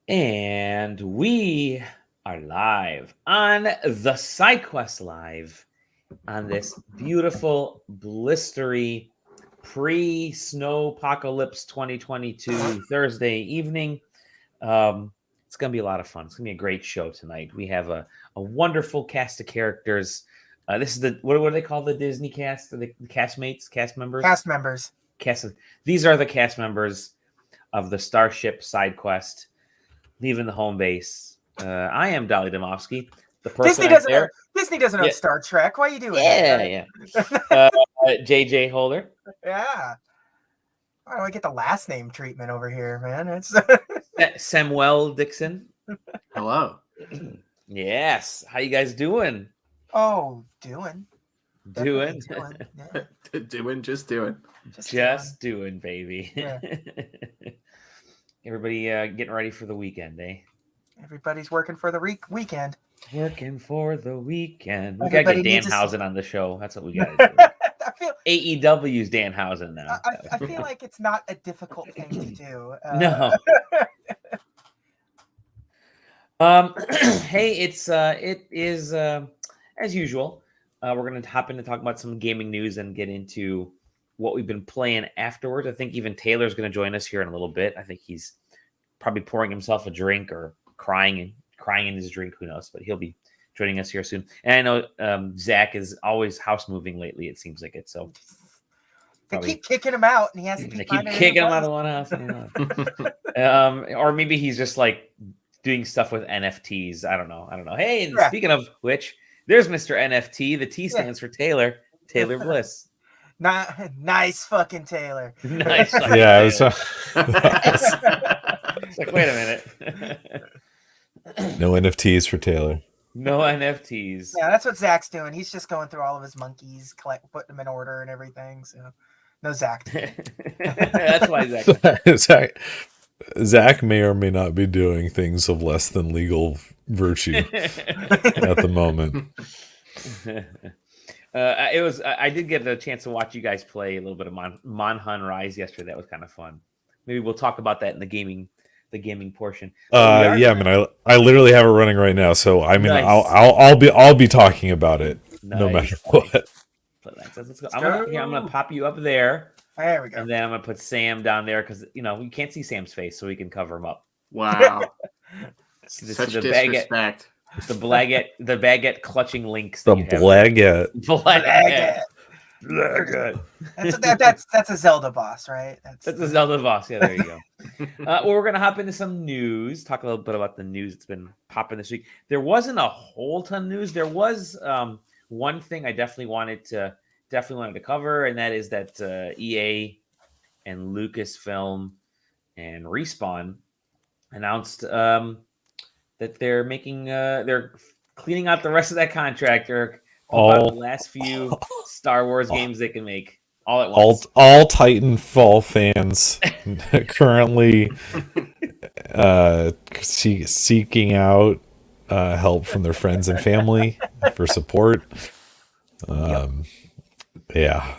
And we are live on the SideQuest Live on this beautiful, blistery, pre-snow apocalypse 2022 Thursday evening. It's going to be a lot of fun. It's going to be a great show tonight. We have a wonderful cast of characters. This is what do they call the Disney cast? The castmates, cast members? Cast members. These are the cast members of the Starship SideQuest. Leaving the home base. I am Dolly Domofsky. The person Disney doesn't own Star Trek. Why are you doing that? JJ Holder. Yeah. Why do I get the last name treatment over here, man? It's Samuel Dixon. Hello. Yes. How you guys doing? Oh, doing. Yeah. Just doing. Just doing, baby. Yeah. Everybody getting ready for the weekend, eh? Everybody's working for the weekend. Working for the weekend. We got to get Danhausen on the show. That's what we got to do. AEW's Danhausen now. I feel like it's not a difficult thing to do. No. Hey, it is as usual. We're going to hop in and talk about some gaming news and get into what we've been playing afterwards. I think even Taylor's going to join us here in a little bit. I think he's probably pouring himself a drink or crying in his drink. Who knows? But he'll be joining us here soon. And I know Zach is always house moving lately. It seems like it. So they keep kicking him out, and he has to keep kicking him out of one house. Or maybe he's just like doing stuff with NFTs. I don't know. Hey, and speaking of which, there's Mr. NFT. The T stands for Taylor Bliss. Nice fucking Taylor. Nice. Fucking Taylor. It's like, wait a minute. No NFTs for Taylor. No NFTs. Yeah, that's what Zach's doing. He's just going through all of his monkeys, putting them in order and everything. So, no Zach. That's why Zach may or may not be doing things of less than legal virtue at the moment. I did get a chance to watch you guys play a little bit of Monhun Rise yesterday. That was kind of fun. Maybe we'll talk about that in the gaming portion. I mean, I literally have it running right now, so I mean, nice. I'll be talking about it no matter what. Let's go. I'm gonna pop you up there. There we go. And then I'm gonna put Sam down there because we can't see Sam's face, so we can cover him up. Wow. Such disrespect. The baguette clutching links. The blaguette. That's a Zelda boss, right? That's a Zelda boss. Yeah, there you go. Well, we're gonna hop into some news. Talk a little bit about the news that's been popping this week. There wasn't a whole ton of news. There was one thing I definitely wanted to cover, and that is that EA and Lucasfilm and Respawn announced that they're making they're cleaning out the rest of that contract. They're about the last few Star Wars games they can make all at once. All Titanfall fans currently seeking out help from their friends and family for support. Yeah.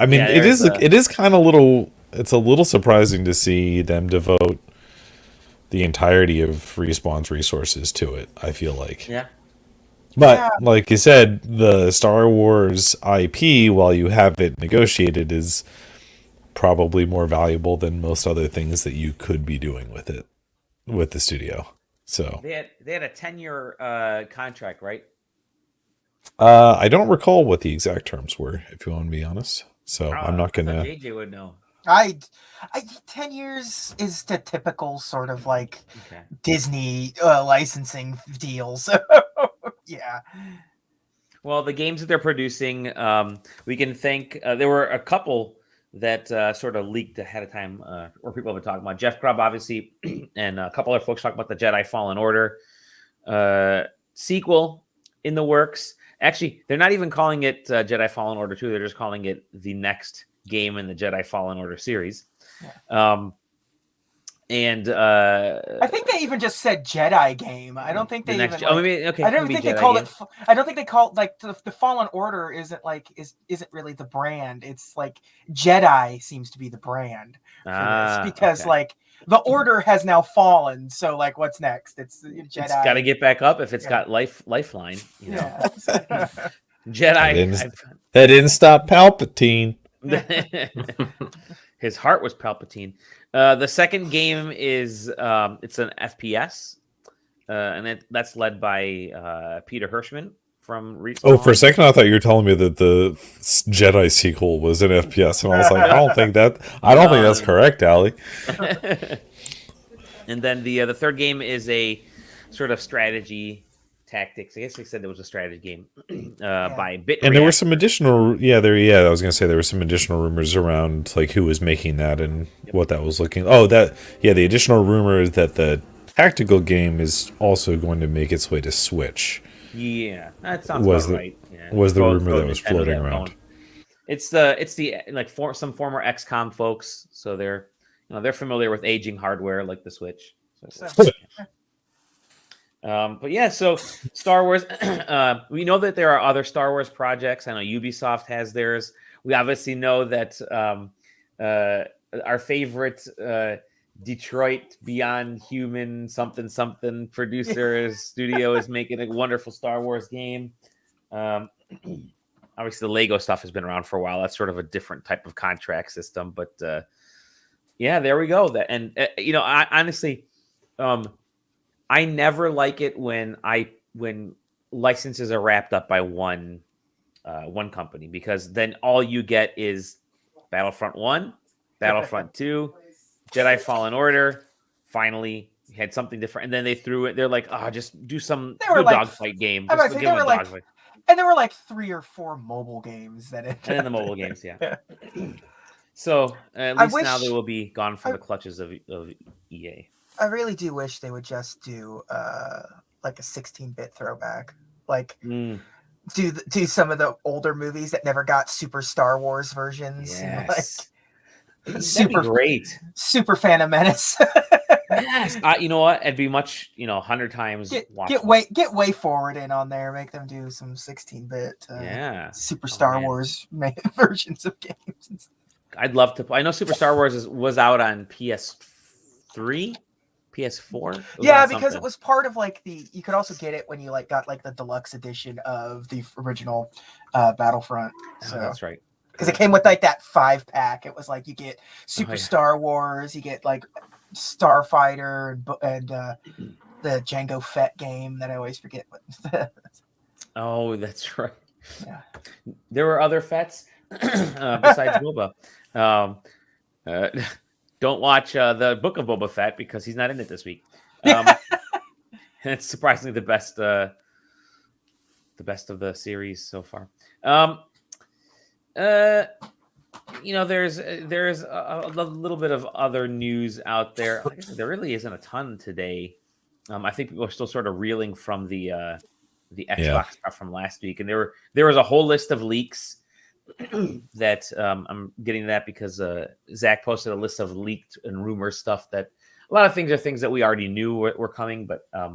I mean, it is kind of it's a little surprising to see them devote the entirety of Respawn's resources to it, I feel like. Yeah. But like you said, the Star Wars IP, while you have it negotiated, is probably more valuable than most other things that you could be doing with it, with the studio. So they had a 10-year contract, right? I don't recall what the exact terms were, if you want to be honest. So I'm not gonna. JJ would know. 10 years is the typical sort of like Disney licensing deals. Yeah. Well, the games that they're producing, we can thank. There were a couple that sort of leaked ahead of time, or people have been talking about. Jeff Grubb, obviously, and a couple other folks talking about the Jedi Fallen Order sequel in the works. Actually, they're not even calling it Jedi Fallen Order 2. They're just calling it the next game in the Jedi Fallen Order series. Yeah. And I think they even just said Jedi game. I don't think they even. okay. I don't think they called it. I don't think they called like the Fallen Order isn't really the brand. It's like Jedi seems to be the brand for this because like the Order has now fallen. So like, what's next? It's Jedi. It's got to get back up if it's got lifeline. You know, Jedi. That didn't stop Palpatine. His heart was Palpatine. The second game is it's an FPS, and that's led by Peter Hirschman from Respawn. Oh, for a second I thought you were telling me that the Jedi sequel was an FPS, and I was like, I don't think that's correct, Allie. And then the third game is a sort of strategy tactics. I guess they said there was a strategy game by Bit. And there were some additional, I was gonna say there were some additional rumors around like who was making that and what that was looking. Oh, the additional rumor is that the tactical game is also going to make its way to Switch. Yeah, that sounds about right. Yeah. Was the rumor that was floating around? It's the like some former XCOM folks, so they're familiar with aging hardware like the Switch. But yeah, so Star Wars, we know that there are other Star Wars projects. I know Ubisoft has theirs. We obviously know that our favorite Detroit Beyond Human something studio is making a wonderful Star Wars game. Obviously, the Lego stuff has been around for a while. That's sort of a different type of contract system. But yeah, there we go. I honestly... I never like it when licenses are wrapped up by one company, because then all you get is Battlefront 1, Battlefront 2, Jedi Fallen Order. Finally, had something different, and then they threw it. They're like, just do some dogfight game. And there were like 3 or 4 mobile games that it. And then the mobile games, yeah. So at least now they will be gone from the clutches of EA. I really do wish they would just do like a 16-bit throwback, like do some of the older movies that never got super Star Wars versions. Yes, super great, super Phantom Menace. Yes, you know what? It'd be much 100 times. Get way forward in on there. Make them do some 16-bit. Super Star Wars versions of games. I'd love to. I know Super Star Wars was out on PS3. PS4? Yeah, because it was part of like you could also get it when you like got like the deluxe edition of the original Battlefront. So that's right. Because it came with like that 5-pack. It was like you get Super Star Wars, you get like Starfighter and the Jango Fett game that I always forget. Oh, that's right. Yeah. There were other Fetts besides Boba. Don't watch the Book of Boba Fett because he's not in it this week. And it's surprisingly the best of the series so far. There's a little bit of other news out there. I guess there really isn't a ton today. I think people are still sort of reeling from the Xbox stuff from last week, and there was a whole list of leaks that I'm getting that because Zach posted a list of leaked and rumor stuff that a lot of things are things that we already knew were coming, but I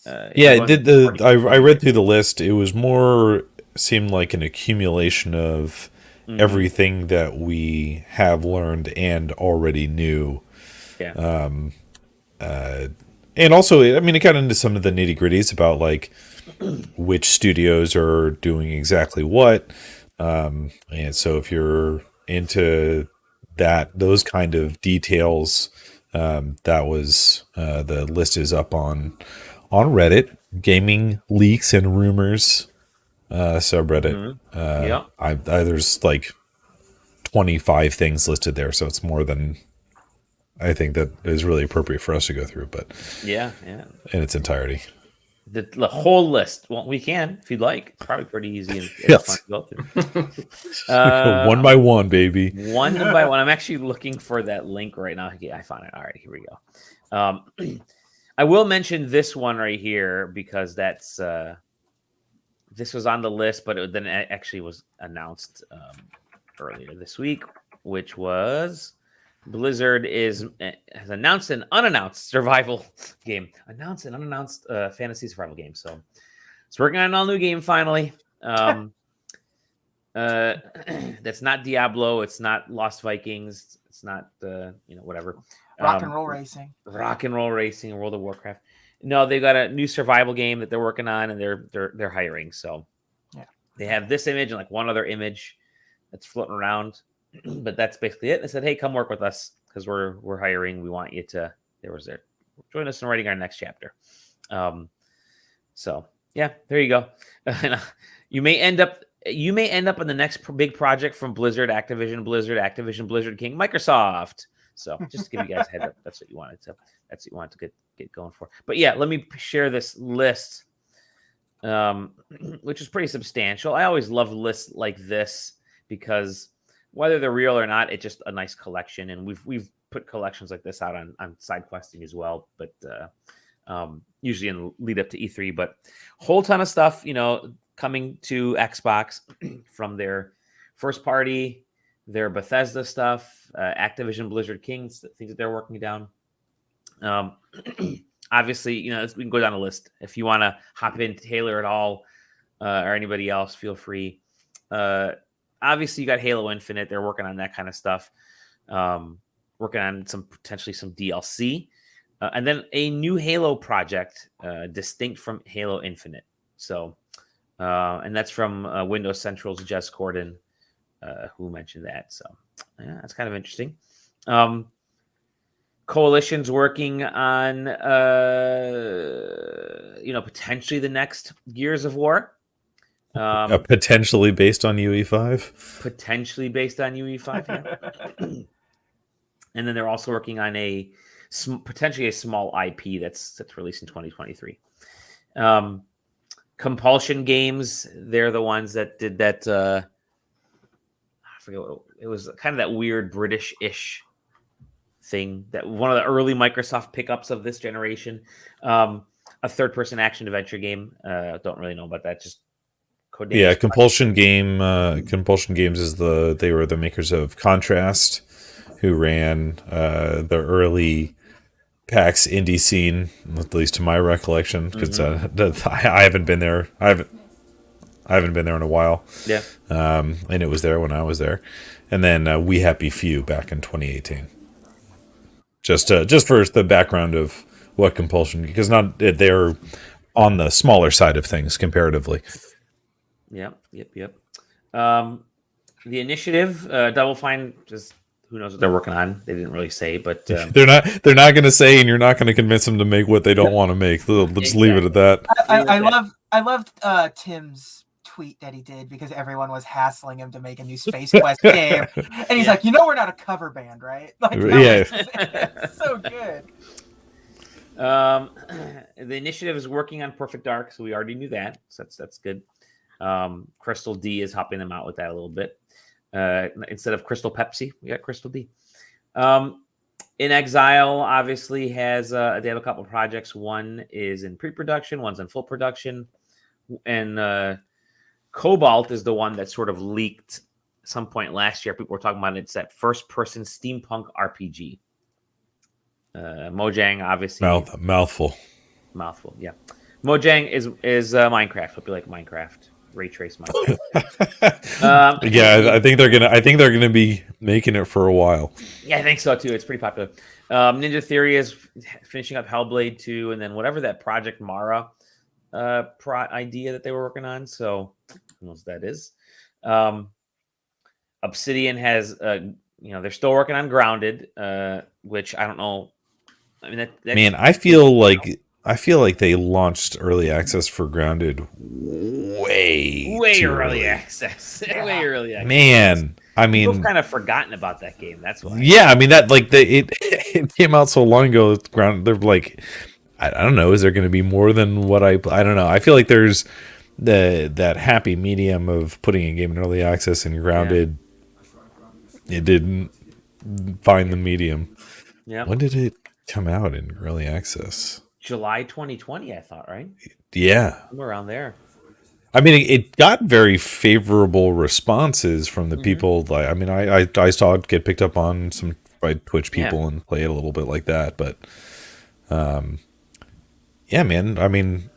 read through the list. It was more seemed like an accumulation of everything that we have learned and already knew. Yeah. And also, I mean, it got into some of the nitty gritties about like which studios are doing exactly what. And so if you're into those kind of details, that was the list is up on Reddit, Gaming Leaks and Rumors subreddit. There's like 25 things listed there, so it's more than I think that is really appropriate for us to go through, but in its entirety. The whole list. Well, we can if you'd like. It's probably pretty easy and fun to go through. One by one, baby. One by one. I'm actually looking for that link right now. Okay, I found it. All right, here we go. I will mention this one right here because that's this was on the list, but then it actually was announced earlier this week, which was Blizzard has announced an unannounced survival game. Announced an unannounced fantasy survival game. So it's working on an all new game finally. That's not Diablo. It's not Lost Vikings. It's not whatever. Rock and roll racing. Rock and roll racing. World of Warcraft. No, they've got a new survival game that they're working on, and they're hiring. So yeah, they have this image and like one other image that's floating around, but that's basically it. They said, "Hey, come work with us because we're hiring. We want you to join us in writing our next chapter." So yeah, there you go. You may end up in the next big project from Blizzard, Activision, Blizzard King, Microsoft. So just to give you guys a heads up, that's what you wanted to get going for. But yeah, let me share this list, which is pretty substantial. I always love lists like this because whether they're real or not, it's just a nice collection. And we've put collections like this out on SideQuesting as well, but usually in lead up to E3. But whole ton of stuff, coming to Xbox from their first party, their Bethesda stuff, Activision, Blizzard Kings, things that they're working down. Obviously, we can go down a list. If you want to hop in, Taylor at all, or anybody else, feel free. Obviously, you got Halo Infinite. They're working on that kind of stuff. Working on potentially some DLC. And then a new Halo project, distinct from Halo Infinite. So, and that's from Windows Central's Jess Corden, who mentioned that. So, yeah, that's kind of interesting. Coalition's working on, potentially the next Gears of War. Potentially based on UE5. Potentially based on UE5, yeah. And then they're also working on potentially a small IP that's released in 2023. Compulsion Games, they're the ones that did that. I forget what it was. Kind of that weird British-ish thing, that one of the early Microsoft pickups of this generation. A third-person action adventure game. Don't really know about that. Just code. Yeah, Compulsion Games they were the makers of Contrast, who ran the early PAX indie scene, at least to my recollection, because I haven't been there. I haven't been there in a while. Yeah, and it was there when I was there, and then We Happy Few back in 2018. Just for the background of what Compulsion, because they're on the smaller side of things comparatively. Yep. The Initiative, Double Fine, just who knows what they're working on. They didn't really say, but they're not going to say, and you're not going to convince them to make what they don't want to make. They'll just leave it at that. I loved Tim's tweet that he did because everyone was hassling him to make a new SpaceQuest game, and he's like, we're not a cover band, right? Like, it's so good. The Initiative is working on Perfect Dark, so we already knew that. So that's good. Crystal D is helping them out with that a little bit. Instead of Crystal Pepsi, we got Crystal D. In Exile, obviously, they have a couple of projects. One is in pre-production, one's in full production, and Cobalt is the one that sort of leaked some point last year. People were talking about it. It's that first-person steampunk RPG. Mojang, obviously, mouthful. Yeah. Mojang is Minecraft. Hope you like Minecraft. Ray trace Minecraft. I think they're gonna be making it for a while. Yeah, I think so too. It's pretty popular. Ninja Theory is finishing up Hellblade 2, and then whatever that Project Mara idea that they were working on. So who knows what that is. Obsidian has they're still working on Grounded, which I don't know. I mean, man, I feel like they launched early access for Grounded way early access. Way early access. Man, I mean, people have kind of forgotten about that game. That's why. Yeah, I mean that it came out so long ago. Grounded, they're like, I don't know. Is there going to be more than what I don't know. I feel like there's that happy medium of putting a game in early access and Grounded. Yeah. It didn't find the medium. Yeah. When did it come out in early access? July 2020, I thought, right? Yeah. Somewhere around there. I mean, it got very favorable responses from the people. Like, I mean, I saw it get picked up on some by Twitch people and play it a little bit like that. But yeah, man. I mean,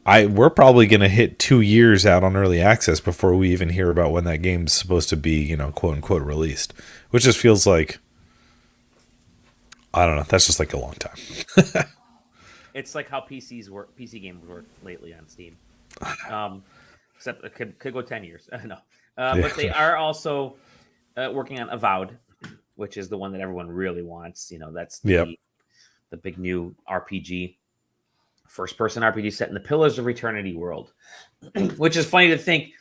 we're probably gonna hit 2 years out on early access before we even hear about when that game's supposed to be, you know, quote unquote released. Which just feels like, I don't know. That's just like a long time. It's like how PC games work lately on Steam. Except it could go 10 years. No. But they are also working on Avowed, which is the one that everyone really wants. You know, that's the big new RPG, first-person RPG set in the Pillars of Eternity world, which is funny to think.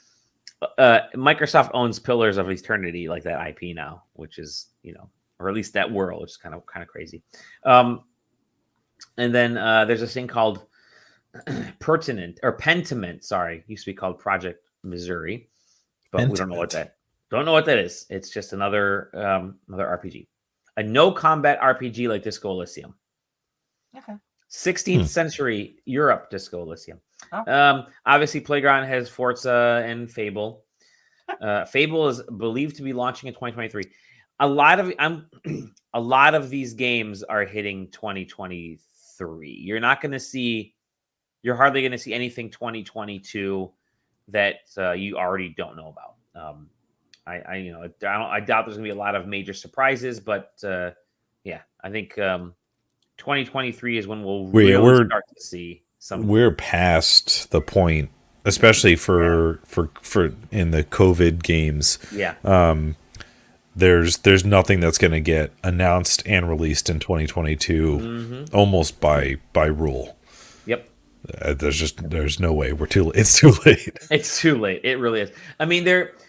Microsoft owns Pillars of Eternity, like that IP now, which is, you know, or at least that world, which is kind of crazy. And then there's this thing called Pentiment. Sorry, used to be called Project Missouri, but we don't know what that is. It's just another RPG, a no combat RPG like Disco Elysium. Okay. 16th century Europe Disco Elysium. Oh. Obviously, Playground has Forza and Fable. Fable is believed to be launching in 2023. A lot of these games are hitting 2023. You're hardly going to see anything 2022 that you already don't know about. I doubt there's going to be a lot of major surprises, but I think 2023 is when we'll really start to see some. We're past the point, especially for in the COVID games. Yeah. There's nothing that's going to get announced and released in 2022 almost by rule. Yep. There's no way. It's too late. It's too late. It really is. I mean,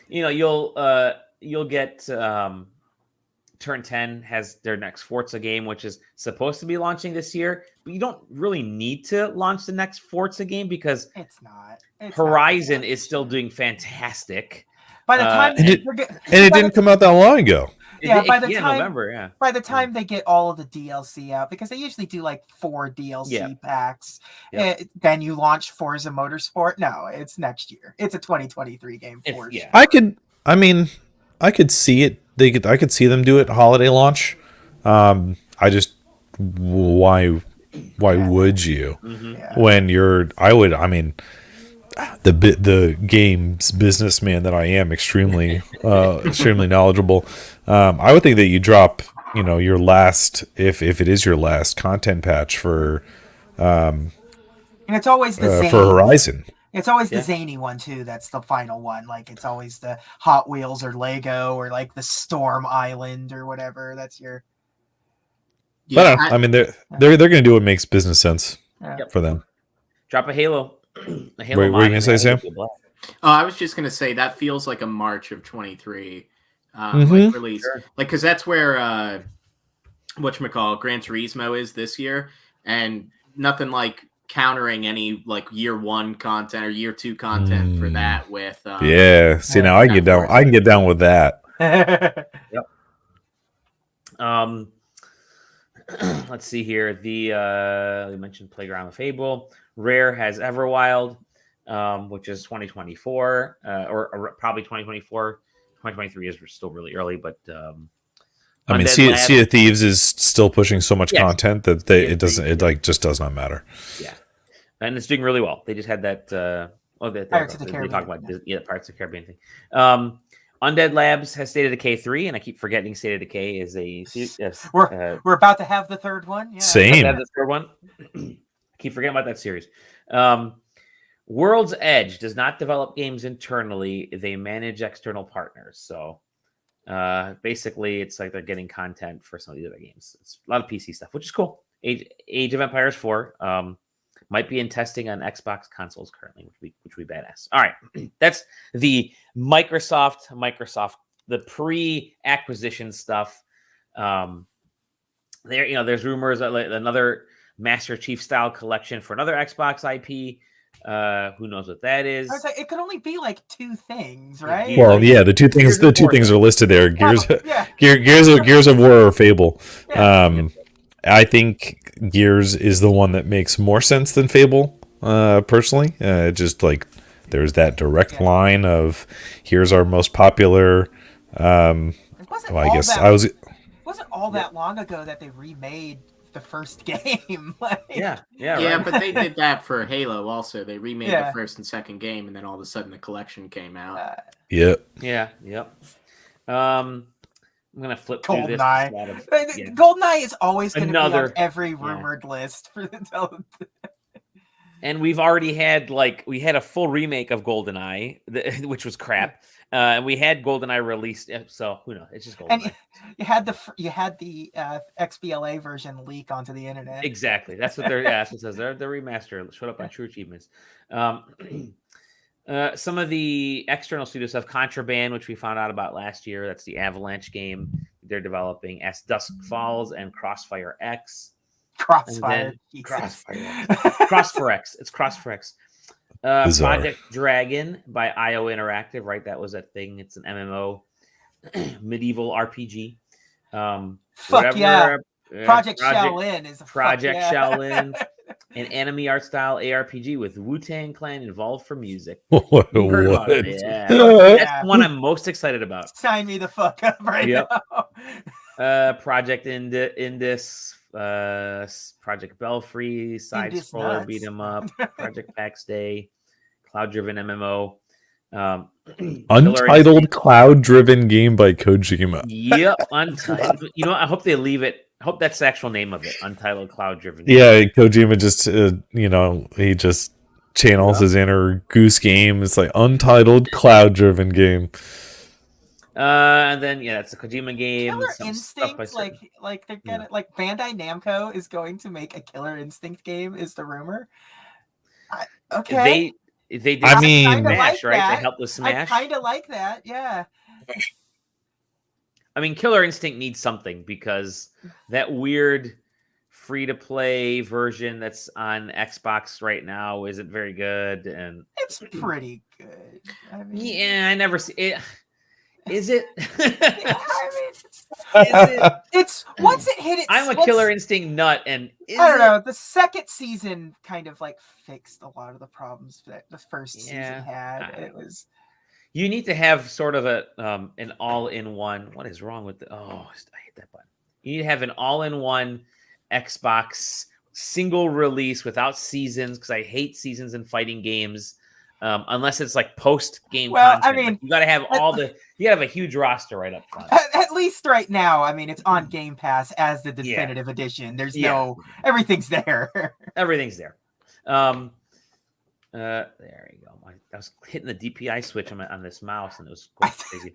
you'll get Turn 10 has their next Forza game, which is supposed to be launching this year, but you don't really need to launch the next Forza game because it's not. Horizon is still doing fantastic. By the time it didn't come out that long ago. Yeah, by the time November, yeah. By the time they get all of the DLC out, because they usually do like 4 DLC packs, then you launch Forza Motorsport. No, it's next year. It's a 2023 game for sure. I could see it. I could see them do it holiday launch. I just why would you when you're? The games businessman that I am, extremely knowledgeable. I would think that you drop, your last, if it is your last content patch for, and it's always the for Horizon. It's always the zany one too. That's the final one. Like it's always the Hot Wheels or Lego or like the Storm Island or whatever. That's your. Yeah, they're going to do what makes business sense for them. Drop a Halo. What were you going to say, Sam? I was just going to say that feels like a March of 23 release. Sure. Like, because that's where whatchamacallit, Gran Turismo is this year, and nothing like countering any like year 1 content or year 2 content for that with see, now I can get down with that. Yep. Let's see here. We mentioned Playground of Fable. Rare has Everwild, which is 2024, or probably 2024. 2023 is still really early, but Sea of Thieves is still pushing so much content that it just does not matter. Yeah, and it's doing really well. They just had that. Pirates of the Caribbean. They talk about Pirates of the Caribbean thing. Undead Labs has State of Decay 3, and I keep forgetting State of Decay is a. We're about to have the third one. Yeah. Same. Have the third one. Keep forgetting about that series. World's Edge does not develop games internally. They manage external partners. So basically, it's like they're getting content for some of the other games. It's a lot of PC stuff, which is cool. Age of Empires 4 might be in testing on Xbox consoles currently, which would be badass. All right. That's the Microsoft, the pre-acquisition stuff. There's rumors that another Master Chief style collection for another Xbox IP. Who knows what that is? I was like, it could only be like 2 things, right? Well, the two things are listed there. Gears of War or Fable. Yeah. I think Gears is the one that makes more sense than Fable, personally. Just like there's that direct line of here's our most popular. Wasn't all all that long ago that they remade the first game. Yeah, right. But they did that for Halo also. They remade the first and second game, and then all of a sudden the collection came out. Yep. I'm gonna flip through this. Goldeneye is always going to be on every rumored list for the. And we've already had we had a full remake of Goldeneye, which was crap. And we had Goldeneye released, so who knows? It's just Goldeneye. And you had the XBLA version leak onto the internet. Exactly. That's what they're. That's what it says. They're remaster. Showed up on True Achievements. Some of the external studio stuff, Contraband, which we found out about last year. That's the Avalanche game they're developing. As Dusk Falls and Crossfire X. Crossfire X. It's Crossfire X. Project Dragon by IO Interactive, right? That was a thing. It's an MMO, medieval RPG. Fuck yeah! Project Shaolin is a Project Shaolin, an anime art style ARPG with Wu-Tang Clan involved for music. What? Yeah, that's the one I'm most excited about. Sign me the fuck up right now. Project Indus. Project Belfry, side scroller beat 'em up, Project PAX Day, cloud driven MMO, Untitled cloud driven game by Kojima. Yep, Untitled. You know, I hope they leave it. I hope that's the actual name of it, Untitled cloud driven. Yeah, Kojima just he just channels his inner goose game. It's like Untitled cloud driven game. And then it's a Kojima game. Killer Instinct, like they're gonna Bandai Namco is going to make a Killer Instinct game. Is the rumor? Okay, they did. Smash, right? They helped with Smash. I kind of like that. Yeah. I mean, Killer Instinct needs something because that weird free-to-play version that's on Xbox right now isn't very good, and it's pretty good. I mean, I never see it. Is it? It's once it hit it. I'm a Killer Instinct nut, and I don't know. The second season kind of fixed a lot of the problems that the first season had. It was. You need to have sort of a an all-in-one. What is wrong with the? Oh, I hit that button. You need to have an all-in-one Xbox single release without seasons, because I hate seasons in fighting games. Unless it's post-game content. I mean, you got to have you have a huge roster right up front. At least right now, I mean, it's on Game Pass as the definitive edition. There's everything's there. Everything's there. There you go. I was hitting the DPI switch on this mouse, and it was going crazy.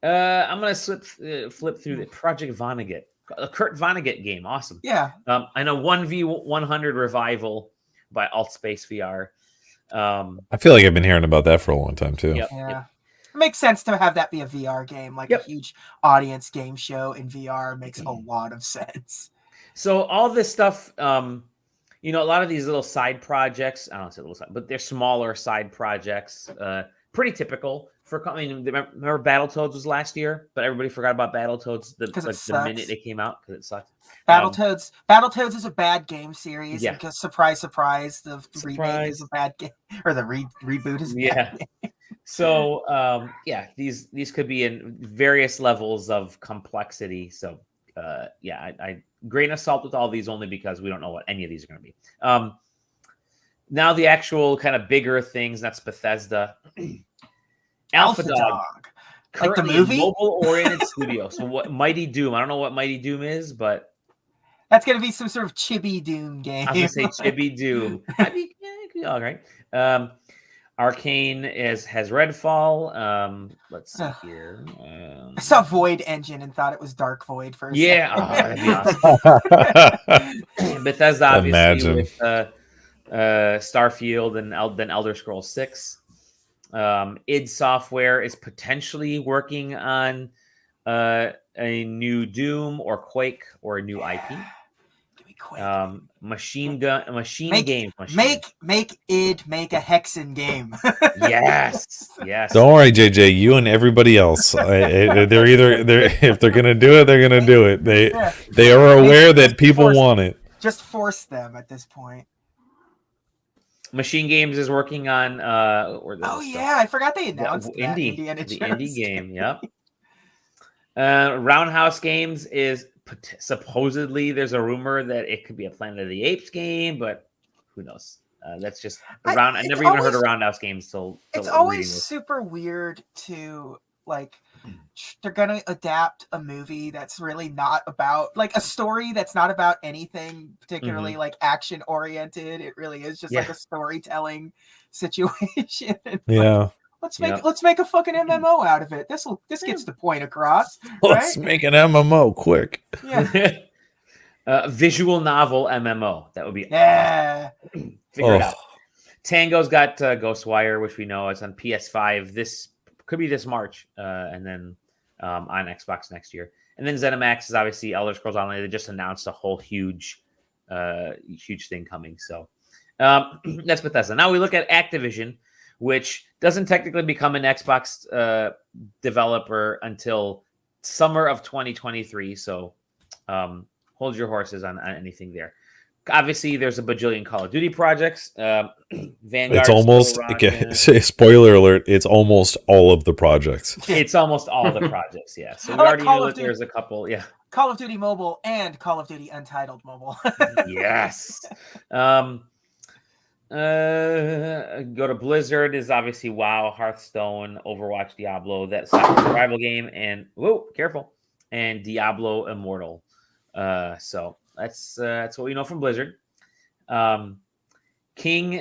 I'm gonna flip through the Project Vonnegut, a Kurt Vonnegut game. Awesome. Yeah. I know 1v100 revival by Altspace VR. I feel like I've been hearing about that for a long time too. Yep. It makes sense to have that be a VR game, a huge audience game show in VR makes a lot of sense. So all this stuff, a lot of these little side projects, I don't say little side, but they're smaller side projects, pretty typical for. I mean, remember Battletoads was last year, but everybody forgot about Battletoads the minute it came out because it sucked. Battletoads is a bad game series. Yeah. Because surprise, the remake is a bad game, or the reboot is a bad game. So these could be in various levels of complexity. So I grain of salt with all these only because we don't know what any of these are going to be. Now the actual kind of bigger things, that's Bethesda. Alpha Dog. Like the movie? Mobile-oriented studio. So what Mighty Doom. I don't know what Mighty Doom is, but that's going to be some sort of Chibi Doom game. I was going to say Chibi Doom. All right. Arcane has Redfall. Let's see here. I saw Void Engine and thought it was Dark Void for a second. That'd be awesome. Bethesda, obviously, with Starfield and then Elder Scrolls 6. id Software is potentially working on a new Doom or Quake or a new IP. Machine Games. Make id make a Hexen game. Yes. Don't worry, JJ. You and everybody else. If they're gonna do it, they're gonna do it. They are aware that people want it. Just force them at this point. Machine Games is working on. I forgot they announced the indie game. Yep. Roundhouse Games is supposedly, there's a rumor that it could be a Planet of the Apes game, but who knows? That's just around. I never even heard of Roundhouse Games till it's always super weird to like. They're gonna adapt a movie that's really not about like a story that's not about anything particularly like action oriented. It really is just like a storytelling situation. Yeah. Let's make a fucking MMO out of it. This gets the point across. Let's make an MMO quick. Yeah. Visual novel MMO. That would be figure it out. Tango's got Ghostwire, which we know is on PS5. This could be this March, and then on Xbox next year. And then ZeniMax is obviously Elder Scrolls Online. They just announced a whole huge thing coming. So that's Bethesda. Now we look at Activision, which doesn't technically become an Xbox developer until summer of 2023. So hold your horses on anything there. Obviously, there's a bajillion Call of Duty projects. Vanguard. It's almost spoiler alert. It's almost all of the projects. It's almost all the projects. Yeah. So we already knew that there's a couple. Yeah. Call of Duty Mobile and Call of Duty Untitled Mobile. Yes. Go to Blizzard is obviously WoW, Hearthstone, Overwatch, Diablo, that survival game, and careful, and Diablo Immortal. So that's what we know from Blizzard. King,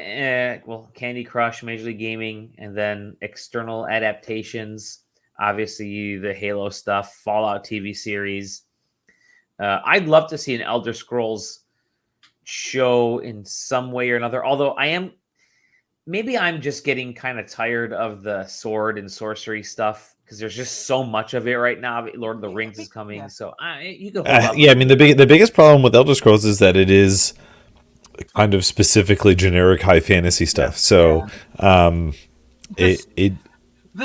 Candy Crush, Major League Gaming, and then external adaptations. Obviously, the Halo stuff, Fallout TV series. I'd love to see an Elder Scrolls show in some way or another. Although I'm just getting kind of tired of the sword and sorcery stuff because there's just so much of it right now. Lord of the Rings is coming, so you can. I mean, the biggest problem with Elder Scrolls is that it is kind of specifically generic high fantasy stuff. So, the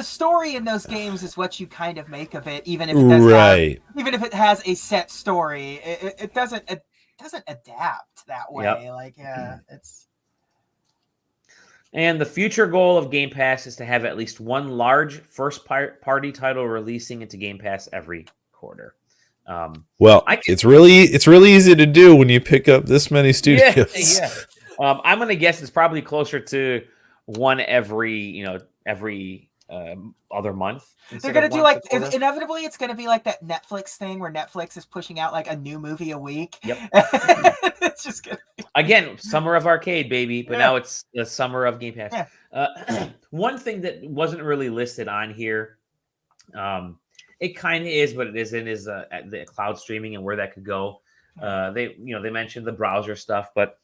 story in those games is what you kind of make of it, even if it does even if it has a set story, it doesn't adapt that way. It's. And the future goal of Game Pass is to have at least one large first-party title releasing into Game Pass every quarter. It's really easy to do when you pick up this many studios. Yeah. I'm gonna guess it's probably closer to one every other month. They're gonna do like inevitably it's gonna be like that Netflix thing where Netflix is pushing out like a new movie a week. Yep. It's just gonna be... Again, summer of arcade, baby, but now it's the summer of Game Pass. Yeah. One thing that wasn't really listed on here, it kind of is, but it isn't, is the cloud streaming and where that could go. They mentioned the browser stuff, but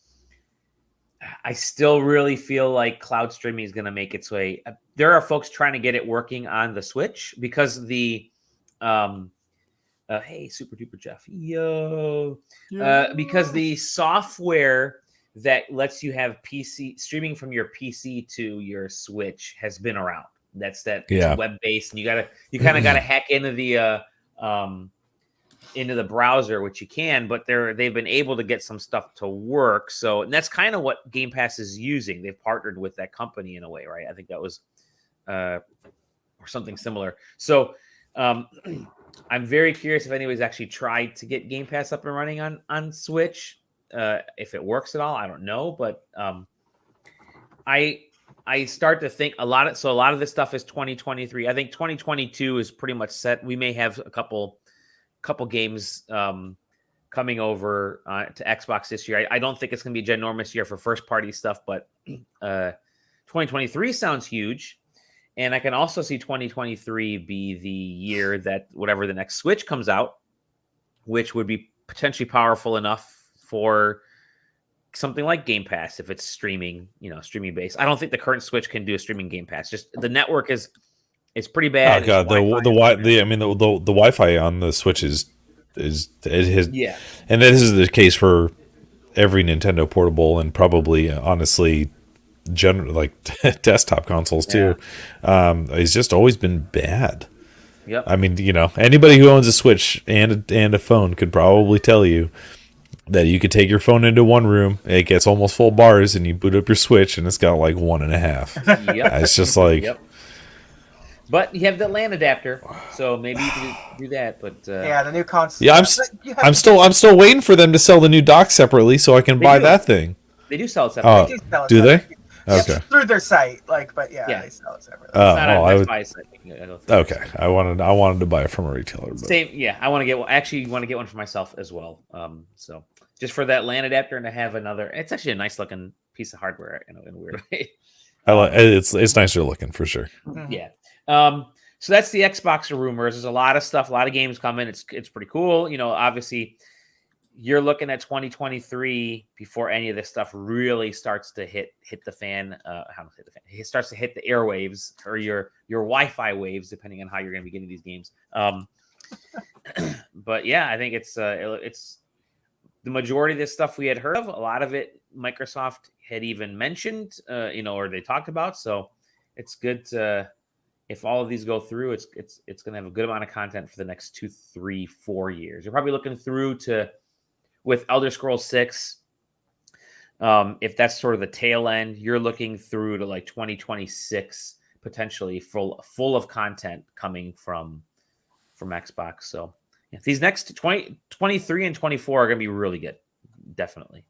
I still really feel like cloud streaming is going to make its way. There are folks trying to get it working on the Switch because the hey, Super Duper Jeff, because the software that lets you have PC streaming from your PC to your Switch has been around. That's web based, and you kind of gotta hack into the browser, which you can, but they've been able to get some stuff to work. So, and that's kind of what Game Pass is using. They've partnered with that company in a way, right? I think that was or something similar. So I'm very curious if anybody's actually tried to get Game Pass up and running on Switch. If it works at all, I don't know, but I start to think a lot of this stuff is 2023. I think 2022 is pretty much set. We may have a couple games coming over to Xbox this year. I don't think it's going to be a ginormous year for first party stuff, but 2023 sounds huge. And I can also see 2023 be the year that whatever the next Switch comes out, which would be potentially powerful enough for something like Game Pass if it's streaming based. I don't think the current Switch can do a streaming Game Pass. Just the network is pretty bad. Oh god, the Wi-Fi on the Switch is yeah. And this is the case for every Nintendo portable and probably honestly desktop consoles too. It's just always been bad. Yep. I mean, anybody who owns a Switch and a phone could probably tell you that you could take your phone into one room, it gets almost full bars, and you boot up your Switch, and it's got like 1.5. Yep. It's just like, But you have the LAN adapter, so maybe you can do that. But yeah, the new console. Yeah, I'm still waiting for them to sell the new dock separately so I can buy that thing. They do sell it separately. Do they? Okay. Yeah, through their site, but yeah, they sell it separately. Okay, I wanted to buy it from a retailer. But. Same, yeah. I want to get one. Actually, want to get one for myself as well. So just for that LAN adapter and to have another. It's actually a nice looking piece of hardware in a weird way. I like it's nicer looking for sure. Yeah. So that's the Xbox rumors. There's a lot of stuff, a lot of games coming. It's pretty cool. Obviously, you're looking at 2023 before any of this stuff really starts to hit the fan. It starts to hit the airwaves or your Wi-Fi waves, depending on how you're going to be getting these games. But yeah, I think it's the majority of this stuff we had heard of. A lot of it Microsoft had even mentioned, or they talked about. So it's good to, if all of these go through, it's going to have a good amount of content for the next 2, 3, 4 years. You're probably looking through to, with Elder Scrolls 6, if that's sort of the tail end, you're looking through to like 2026, potentially full of content coming from Xbox. So yeah, these next 23 and 24 are going to be really good. Definitely.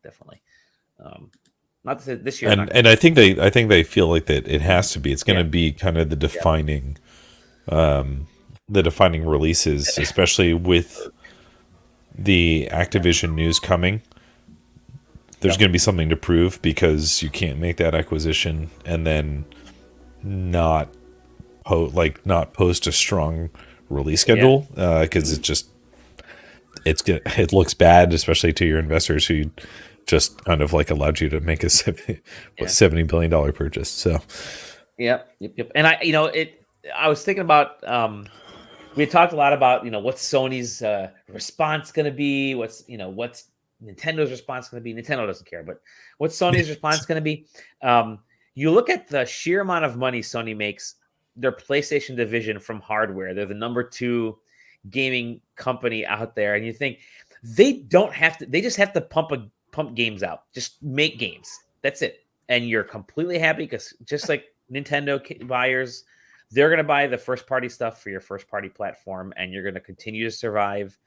Not this year. And I think they feel like that it has to be. It's going to be kind of the defining releases, especially with the Activision news coming. There's going to be something to prove, because you can't make that acquisition and then not post a strong release schedule, because it looks bad, especially to your investors who just kind of like allowed you to make a $70 billion purchase. So, yep. And I was thinking about, we talked a lot about, what's Sony's response going to be? What's Nintendo's response going to be? Nintendo doesn't care, but what's Sony's response going to be? You look at the sheer amount of money Sony makes, their PlayStation division from hardware. They're the number 2 gaming company out there. And you think they just have to pump games out. Just make games. That's it. And you're completely happy, because just like Nintendo buyers, they're going to buy the first party stuff for your first party platform, and you're going to continue to survive,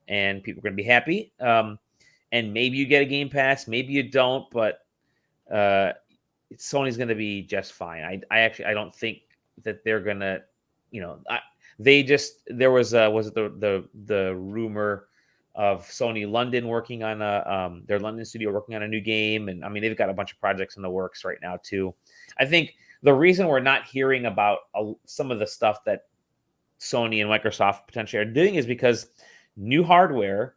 and people are going to be happy. And maybe you get a Game Pass, maybe you don't, but Sony's going to be just fine. I don't think that they're going to, there was the rumor of Sony London working on their London studio working on a new game. And I mean, they've got a bunch of projects in the works right now too. I think the reason we're not hearing about some of the stuff that Sony and Microsoft potentially are doing is because new hardware,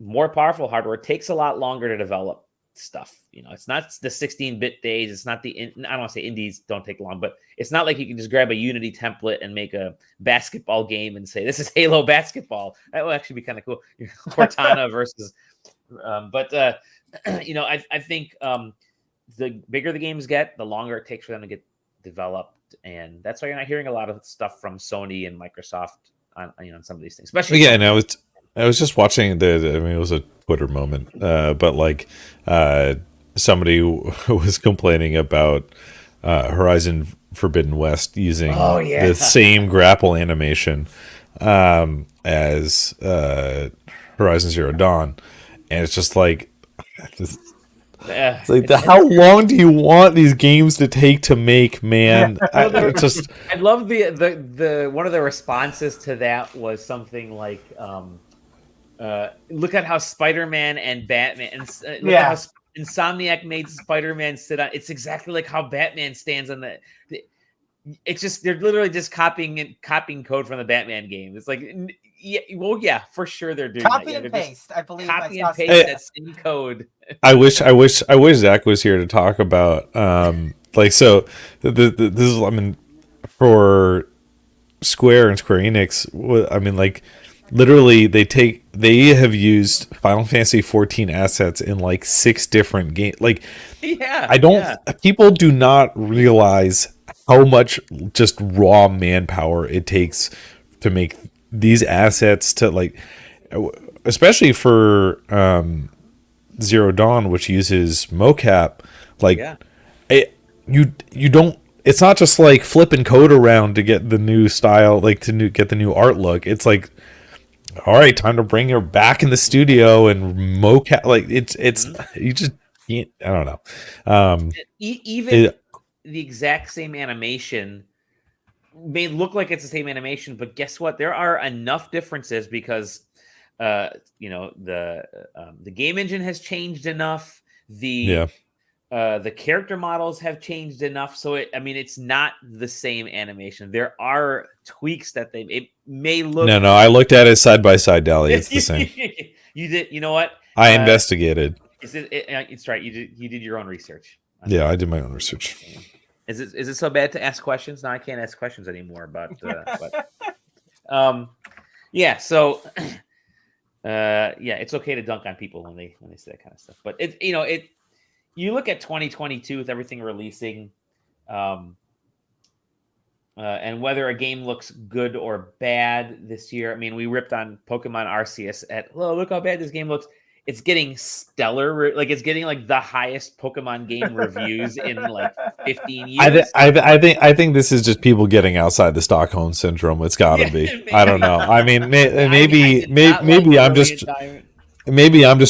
more powerful hardware, takes a lot longer to develop stuff. It's not the 16-bit days. It's not I don't want to say indies don't take long, but it's not like you can just grab a Unity template and make a basketball game and say, this is Halo basketball. That will actually be kind of cool. Cortana versus, I think the bigger the games get, the longer it takes for them to get developed. And that's why you're not hearing a lot of stuff from Sony and Microsoft on some of these things, especially. Yeah. And I was just watching it was a Twitter moment, but like somebody was complaining about Horizon Forbidden West using the same grapple animation as Horizon Zero Dawn, and it's just like, it's like how long do you want these games to take to make, man? I love the one of the responses to that was something like, look at how Spider-Man and Batman and look at how Insomniac made Spider-Man sit on. It's exactly like how Batman stands on the. It's just they're literally just copying code from the Batman game. It's like, for sure they're doing copy and paste. I believe copy and paste that same code. I wish Zach was here to talk about this is for Square and Square Enix. Literally, they have used Final Fantasy 14 assets in like 6 different games. People do not realize how much just raw manpower it takes to make these assets especially for Zero Dawn, which uses mocap. You don't it's not just like flipping code around to get the new style, like get the new art look. It's like, all right, time to bring her back in the studio and mocap. Like it's you just can't. I don't know. Even the exact same animation may look like it's the same animation, but guess what? There are enough differences because the game engine has changed enough. The character models have changed enough, so it's not the same animation. There are tweaks that it may look. No, I looked at it side by side, Dally. It's the same. You did. You know what? I investigated. It's right. You did your own research. Yeah, I did my own research. Is it so bad to ask questions? No, I can't ask questions anymore. But yeah. So it's okay to dunk on people when they say that kind of stuff. But you look at 2022 with everything releasing, and whether a game looks good or bad this year. I mean, we ripped on Pokemon Arceus look how bad this game looks. It's getting stellar. Like it's getting like the highest Pokemon game reviews in like 15 years. I think this is just people getting outside the Stockholm syndrome. It's got to be. I don't know. I mean, maybe I'm just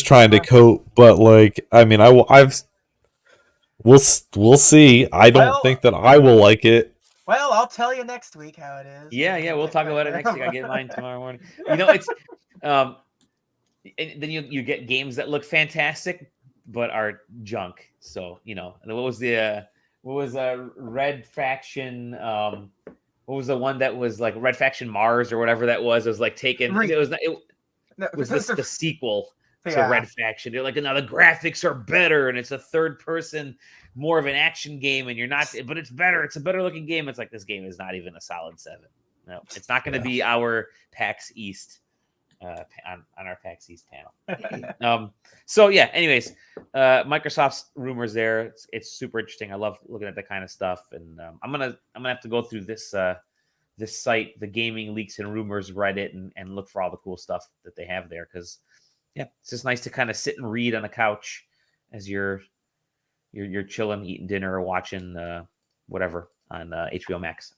trying to cope. But like, I mean, we'll see. I don't think that I will like it. Well, I'll tell you next week how it is. Yeah, we'll talk about it next week. I get mine tomorrow morning. It's and then you get games that look fantastic but are junk. So what was Red Faction? What was the one that was like Red Faction Mars or whatever that was? It was like taken. It was the sequel to Red Faction. They're like, now the graphics are better and it's a third person, more of an action game, and you're not, but it's better. It's a better looking game. It's like, this game is not even a solid 7. No, it's not going to be our PAX East. On our PAX East panel. So yeah, anyways, Microsoft's rumors there. It's super interesting. I love looking at that kind of stuff. And I'm gonna have to go through this site, the Gaming Leaks and Rumors Reddit, and look for all the cool stuff that they have there. Because it's just nice to kind of sit and read on the couch as you're chilling, eating dinner, or watching whatever on HBO Max.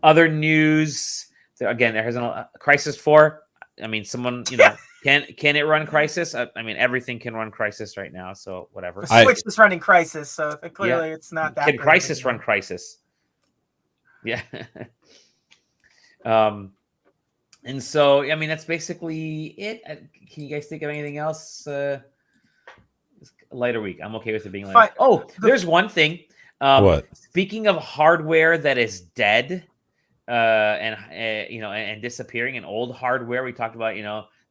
Other news. Again, there hasn't a Crysis 4. I mean, someone, can it run Crysis? I mean, everything can run Crysis right now, so whatever. The Switch is running Crysis, so clearly it's not that. Can Crysis run Crysis? Yeah. And so, I mean, that's basically it. Can you guys think of anything else? Lighter week. I'm okay with it being lighter. Oh, there's one thing. What? Speaking of hardware that is dead. And disappearing, and old hardware. We talked about,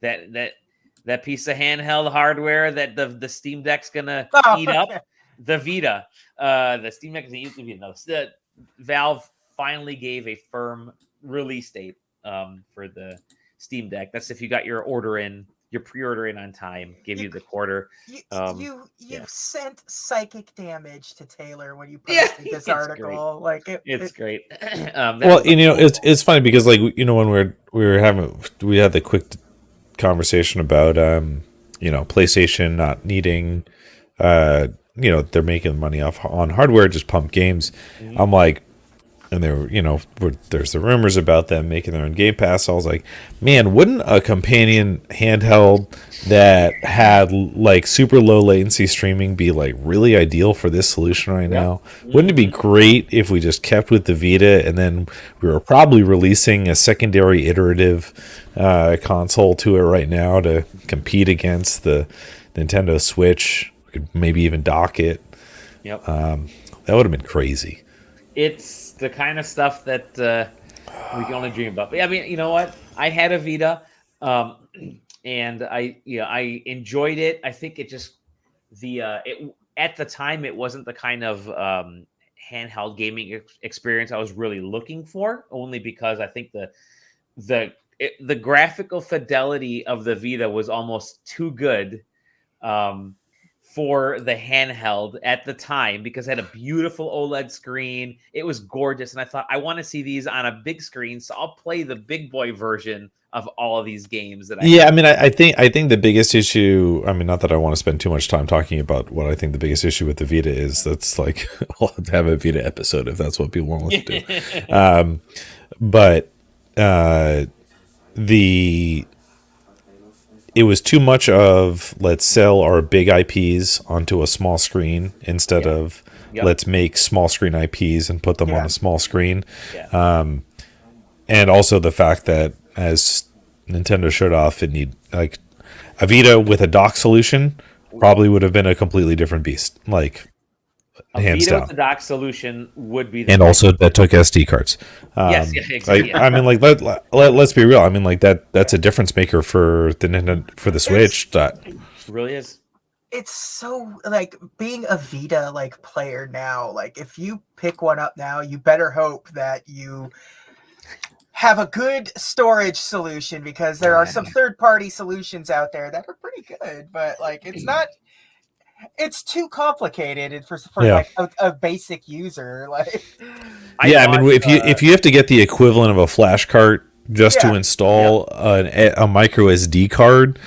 that piece of handheld hardware that the Steam Deck's gonna eat up. The Vita, the Steam Deck is gonna eat the Vita. Valve finally gave a firm release date for the Steam Deck. That's if you got your pre-order in on time, give you the quarter. You sent psychic damage to Taylor when you posted this article. Great. Like it's great. Well, it's funny because like when we had the quick conversation about PlayStation not needing they're making money on hardware, just pump games. Mm-hmm. I'm like, and there's the rumors about them making their own Game Pass. So I was like, man, wouldn't a companion handheld that had like super low latency streaming be like really ideal for this solution right now? Wouldn't it be great if we just kept with the Vita and then we were probably releasing a secondary iterative console to it right now to compete against the Nintendo Switch? We could maybe even dock it. Yep. That would have been crazy. It's the kind of stuff that we can only dream about. But I mean, you know what? I had a Vita, and I enjoyed it. I think it just at the time it wasn't the kind of handheld gaming experience I was really looking for. Only because I think the graphical fidelity of the Vita was almost too good for the handheld at the time because it had a beautiful OLED screen. It was gorgeous. And I thought, I want to see these on a big screen. So I'll play the big boy version of all of these games that I mean, I think the biggest issue, I mean, not that I want to spend too much time talking about what I think the biggest issue with the Vita is. That's like, we'll have to have a Vita episode if that's what people want to do. But it was too much of let's sell our big IPs onto a small screen instead of let's make small screen IPs and put them on a small screen. And also the fact that, as Nintendo showed off, it need like a Vita with a dock solution probably would have been a completely different beast. Like a hands Vita down. with the dock solution would be, and also that took SD cards. Yes, exactly. I mean, like let's be real. I mean, like that's a difference maker for the Nintendo, for the Switch. That it really is. It's so like being a Vita like player now. Like if you pick one up now, you better hope that you have a good storage solution, because there are some third-party solutions out there that are pretty good, but like it's too complicated for like a basic user. Like I mean, if you have to get the equivalent of a flash cart just to install a micro SD card,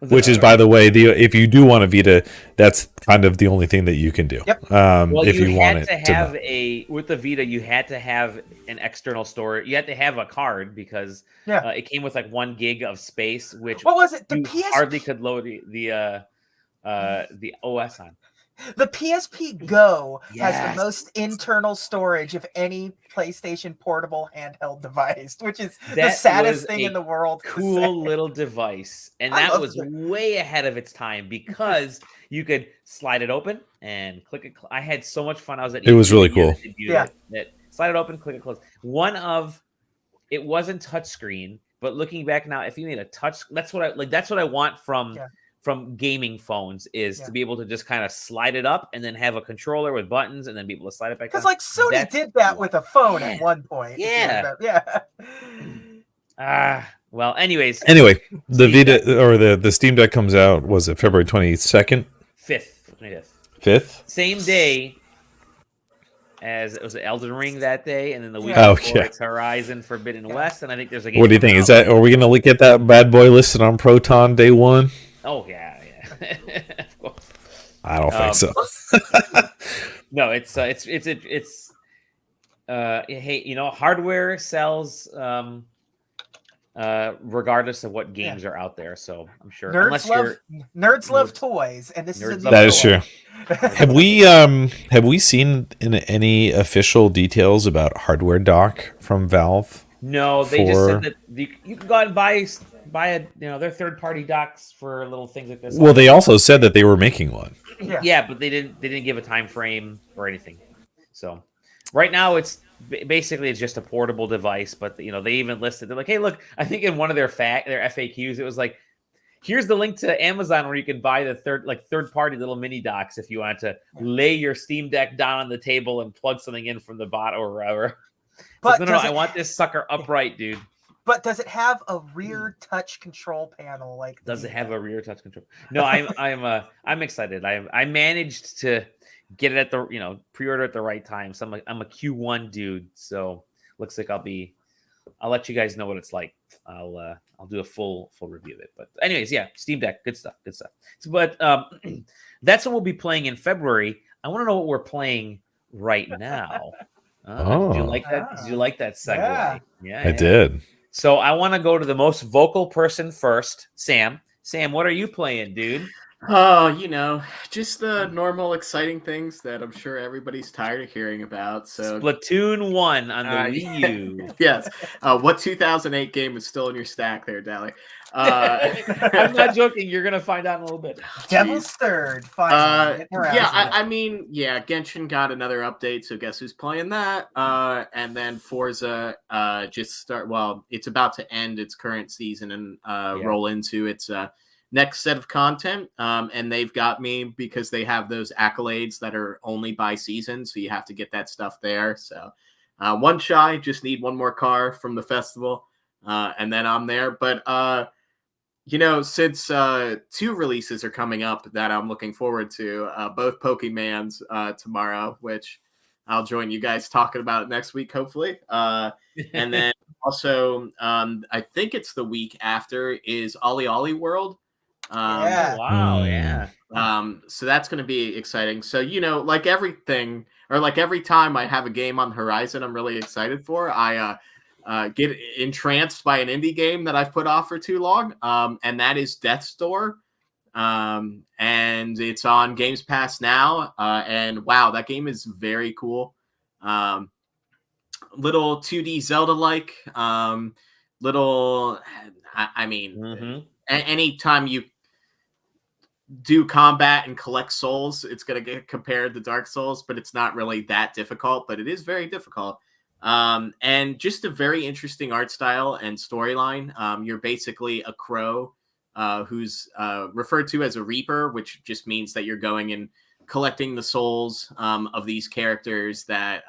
which is, by the way, if you do want a Vita, that's kind of the only thing that you can do. Well, if you want it to have with the Vita, you had to have an external storage. You had to have a card because it came with like 1 gig of space, which what was it? The PSP hardly could load the OS on. The PSP Go has the most internal storage of any PlayStation portable handheld device, which is the saddest thing in the world. Cool little device, and that was way ahead of its time because you could slide it open and click it. I had so much fun. It was really cool. Slide it open, click it close. It wasn't touchscreen, but looking back now, if you need a touch, that's what I want from gaming phones is to be able to just kind of slide it up and then have a controller with buttons and then be able to slide it back down. Because like Sony did that with a phone at one point. Well, anyway, the Vita or the Steam Deck comes out, was it February 22nd? 5th. Same day as it was Elden Ring that day, and then the week before it's Horizon Forbidden West, and I think there's a game. What do you think? Are we going to get that bad boy listed on Proton day one? Oh yeah. Of course. I don't think so. No, it's hey, hardware sells regardless of what games are out there. So I'm sure nerds love toys, and this is that is true. Have we seen any official details about hardware dock from Valve? No, they just said that you can go out and buy their third-party docks for little things like this. Well, they also said that they were making one. But they didn't give a time frame or anything. So right now it's basically just a portable device, but they even listed, they're like, hey, look, I think in one of their FAQs it was like, here's the link to Amazon where you can buy the third-party little mini docks if you want to lay your Steam Deck down on the table and plug something in from the bot or wherever. But no, I want this sucker upright, dude. But does it have a rear touch control panel? Does it have a rear touch control? No, I'm excited. I managed to get it at the pre-order at the right time. So I'm a Q1 dude. So looks like I'll let you guys know what it's like. I'll do a full review of it. But anyways, Steam Deck, good stuff. So, but that's what we'll be playing in February. I want to know what we're playing right now. Did you like that? Did you like that segue? Yeah, I did. So I want to go to the most vocal person first, Sam. Sam, what are you playing, dude? Oh, just the normal exciting things that I'm sure everybody's tired of hearing about. So Splatoon 1 on the Wii U. Yes. What 2008 game is still in your stack there, Dally? I'm not joking. You're going to find out in a little bit. Devil's Third. Finally. Genshin got another update, so guess who's playing that? And then Forza it's about to end its current season and roll into its next set of content. And they've got me because they have those accolades that are only by season, so you have to get that stuff there. So one shy, just need one more car from the festival, and then I'm there. But You know, since 2 releases are coming up that I'm looking forward to, both Pokemans tomorrow, which I'll join you guys talking about it next week, hopefully. And then also, I think it's the week after is Ollie Ollie World. Yeah. Oh, wow, yeah. So that's going to be exciting. So, you know, like everything, or like every time I have a game on the horizon I'm really excited for, I get entranced by an indie game that I've put off for too long, and that is Death's Door. And it's on Games Pass now, and wow, that game is very cool. Little 2D Zelda-like, little, I mean, anytime you do combat and collect souls, it's going to get compared to Dark Souls, but it's not really that difficult, but it is very difficult. And just a very interesting art style and storyline. You're basically a crow who's referred to as a reaper, which just means that you're going and collecting the souls of these characters that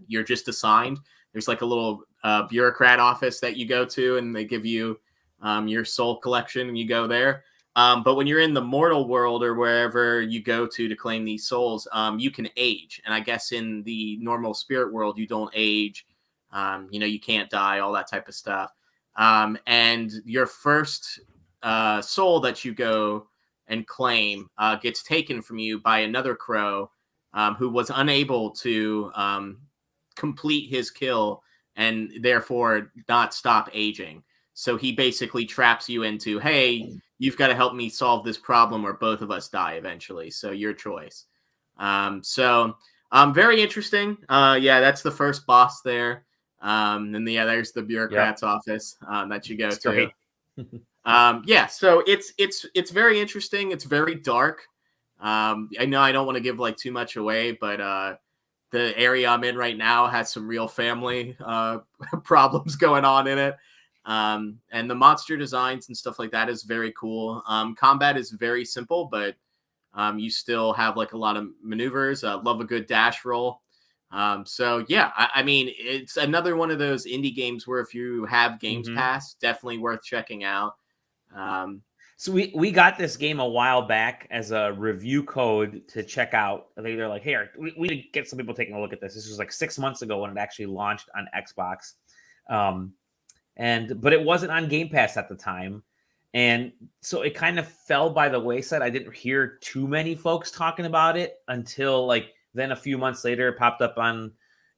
you're just assigned. There's like a little bureaucrat office that you go to, and they give you your soul collection, and you go there. But when you're in the mortal world or wherever you go to claim these souls, you can age. And I guess in the normal spirit world, you don't age. You know, you can't die, all that type of stuff. And your first soul that you go and claim gets taken from you by another crow who was unable to complete his kill and therefore not stop aging. So he basically traps you into, hey, you've got to help me solve this problem or both of us die eventually. So your choice. Very interesting. Yeah, that's the first boss there. And yeah, there's the bureaucrat's office that you go to. Yeah, so it's very interesting. It's very dark. I know I don't want to give like too much away, but the area I'm in right now has some real family problems going on in it. And the monster designs and stuff like that is very cool. Combat is very simple, but you still have like a lot of maneuvers. Love a good dash roll. So yeah, I mean, it's another one of those indie games where if you have Games Pass, definitely worth checking out. So we got this game a while back as a review code to check out. I think they're like, hey, we need to get some people taking a look at this. This was like 6 months ago when it actually launched on Xbox. But it wasn't on Game Pass at the time. And so it kind of fell by the wayside. I didn't hear too many folks talking about it until like then a few months later it popped up on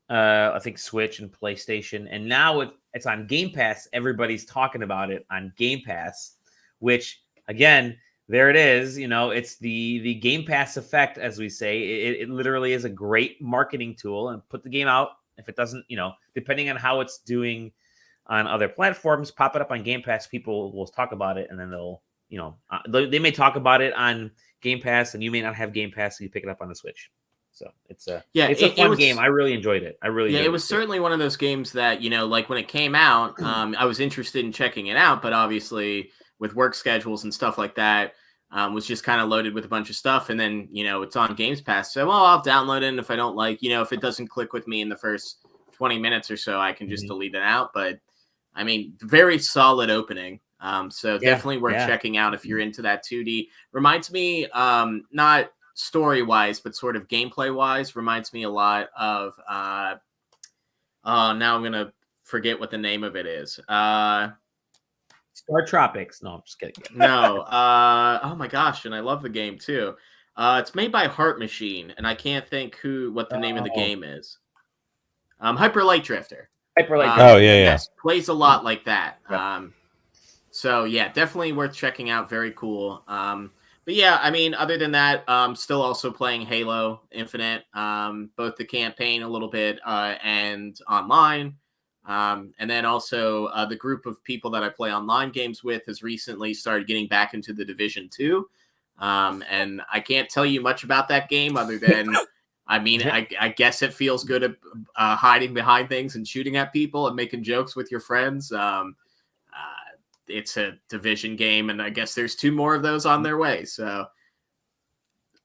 I think Switch and PlayStation. And now it's on Game Pass. Everybody's talking about it on Game Pass, which again, there it is. You know, it's the Game Pass effect, as we say. It literally is a great marketing tool, and put the game out. If it doesn't, you know, depending on how it's doing on other platforms, pop it up on Game Pass. People will talk about it, and then they'll, you know, they may talk about it on Game Pass, and you may not have Game Pass, so you pick it up on the Switch. So it's a fun game. I really enjoyed it. It was certainly one of those games that, you know, like when it came out, I was interested in checking it out, but obviously with work schedules and stuff like that, was just kind of loaded with a bunch of stuff. And then, you know, it's on Games Pass. So, well, I'll download it. And if I don't like, you know, if it doesn't click with me in the first 20 minutes or so, I can just delete it out. But I mean, very solid opening. So definitely worth checking out if you're into that 2D. Reminds me, not story-wise, but sort of gameplay-wise, reminds me a lot of, now I'm going to forget what the name of it is. Star Tropics. No, I'm just kidding. No. Oh my gosh, and I love the game too. It's made by Heart Machine, and I can't think what the name of the game is. Hyper Light Drifter. Oh yeah. Yes, plays a lot like that. Yep. So yeah, definitely worth checking out. Very cool. But yeah, I mean, other than that, still also playing Halo Infinite, both the campaign a little bit and online. And then also the group of people that I play online games with has recently started getting back into the Division 2. And I can't tell you much about that game other than, I mean, I guess it feels good at hiding behind things and shooting at people and making jokes with your friends. It's a Division game, and I guess there's 2 more of those on their way. So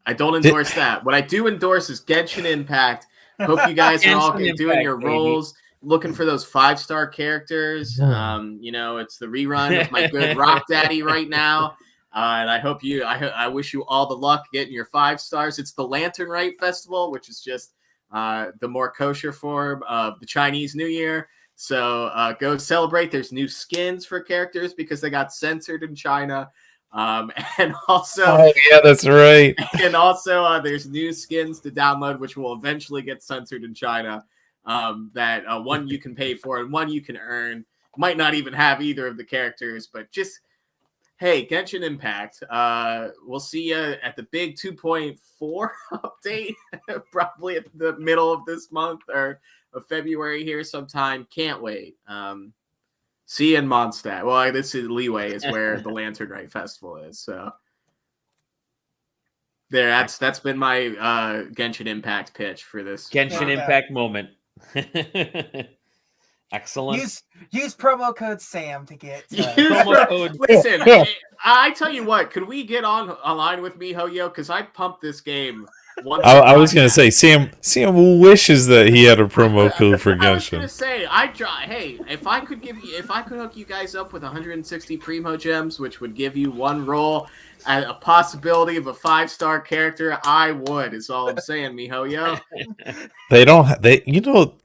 I don't endorse that. What I do endorse is Genshin Impact. Hope you guys are all doing your roles looking for those 5-star characters. You know, it's the rerun of my good Rock Daddy right now. And I hope I wish you all the luck getting your 5 stars. It's the Lantern Rite Festival, which is just the more kosher form of the Chinese New Year. So go celebrate. There's new skins for characters because they got censored in China. And also, oh yeah, that's right. And also, there's new skins to download, which will eventually get censored in China. That one you can pay for and one you can earn. Might not even have either of the characters, but just hey, Genshin Impact. We'll see you at the big 2.4 update, probably at the middle of this month or of February here sometime. Can't wait. See you in Mondstadt. Well, this is Leeway is where the Lantern Rite Festival is. So there, that's been my Genshin Impact pitch for this Genshin Impact moment. Excellent. Use promo code Sam to get promo code. Listen, I tell you what, could we get online with miHoYo? Because I pumped this game. I was gonna say Sam wishes that he had a promo code for Genshin. I was gonna say hey, if I could hook you guys up with 160 Primo Gems, which would give you one roll at a possibility of a 5-star character, I would. Is all I'm saying, miHoYo.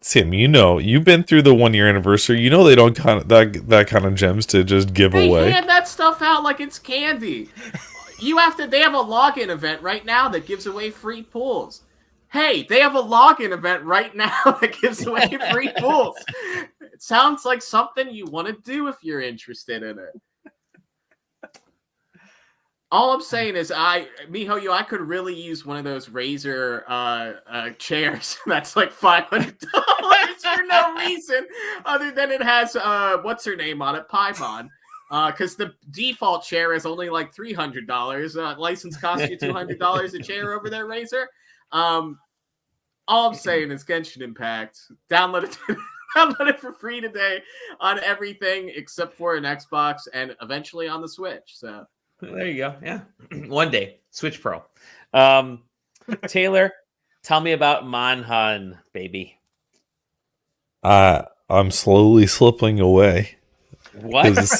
Sam, you've been through the 1-year anniversary. You know they don't that kind of gems to just give away. They hand that stuff out like it's candy. They have a login event right now that gives away free pools. Hey, they have a login event right now that gives away free pools. It sounds like something you want to do if you're interested in it. All I'm saying is, miHoYo, I could really use one of those Razer chairs that's like $500 for no reason other than it has what's her name on it, Paimon. Because the default chair is only like $300. License costs you $200 a chair over there, Razer. All I'm saying is Genshin Impact. Download it for free today on everything except for an Xbox and eventually on the Switch. So there you go. Yeah, one day Switch Pro. Taylor, tell me about Manhunt, baby. I'm slowly slipping away. What? It's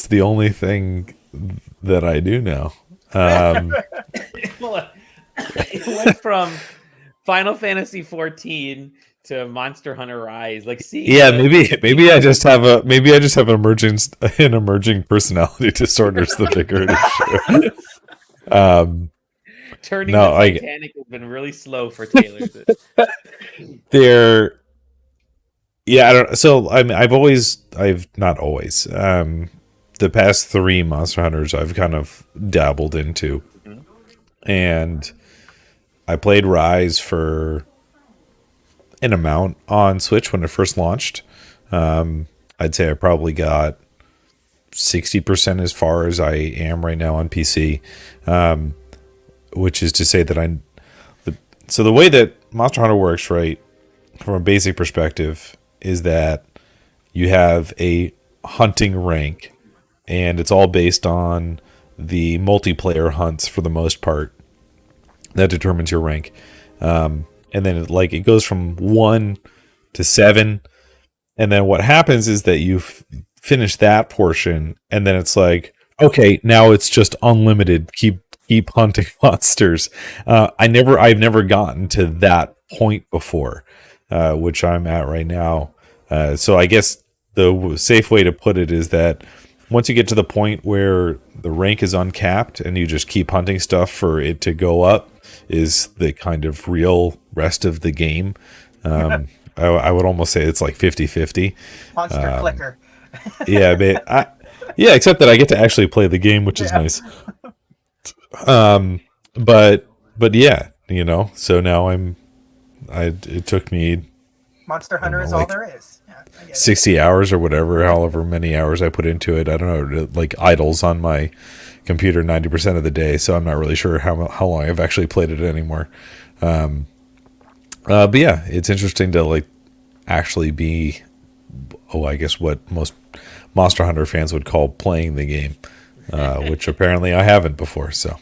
the only thing that I do now. It went from Final Fantasy 14 to Monster Hunter Rise. Maybe I just have an emerging personality disorder. Is the bigger issue. Turning the Titanic has been really slow for Taylor. Yeah, I don't. So I've not always. The past 3 Monster Hunters I've kind of dabbled into, and I played Rise for an amount on Switch when it first launched. I'd say I probably got 60% as far as I am right now on PC, which is to say that so the way that Monster Hunter works, right, from a basic perspective, is that you have a hunting rank, and it's all based on the multiplayer hunts for the most part. That determines your rank. And then it goes from 1 to 7. And then what happens is that you finish that portion, and then it's like, okay, now it's just unlimited. Keep hunting monsters. I've never gotten to that point before. Which I'm at right now. So I guess the safe way to put it is that once you get to the point where the rank is uncapped and you just keep hunting stuff for it to go up is the kind of real rest of the game. I would almost say it's like 50-50. Monster clicker. Yeah, except that I get to actually play the game, which is nice. But yeah, so now it took me Monster Hunter is all there is. Yeah, 60 hours or however many hours I put into it. I don't know, like idles on my computer 90% of the day, so I'm not really sure how long I've actually played it anymore. But yeah, it's interesting to actually be, I guess what most Monster Hunter fans would call playing the game, which apparently I haven't before. So,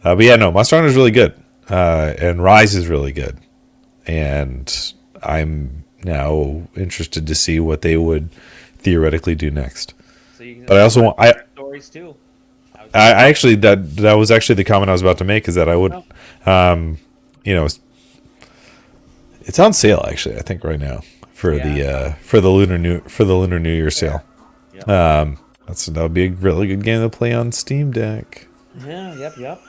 but yeah, no, Monster Hunter is really good, and Rise is really good, and I'm now interested to see what they would theoretically do next. So you can But I also want stories too. I actually that was actually the comment I was about to make, is that I would it's on sale actually, I think right now for the Lunar New Year sale. Yeah. That would be a really good game to play on Steam Deck. Yeah, yep.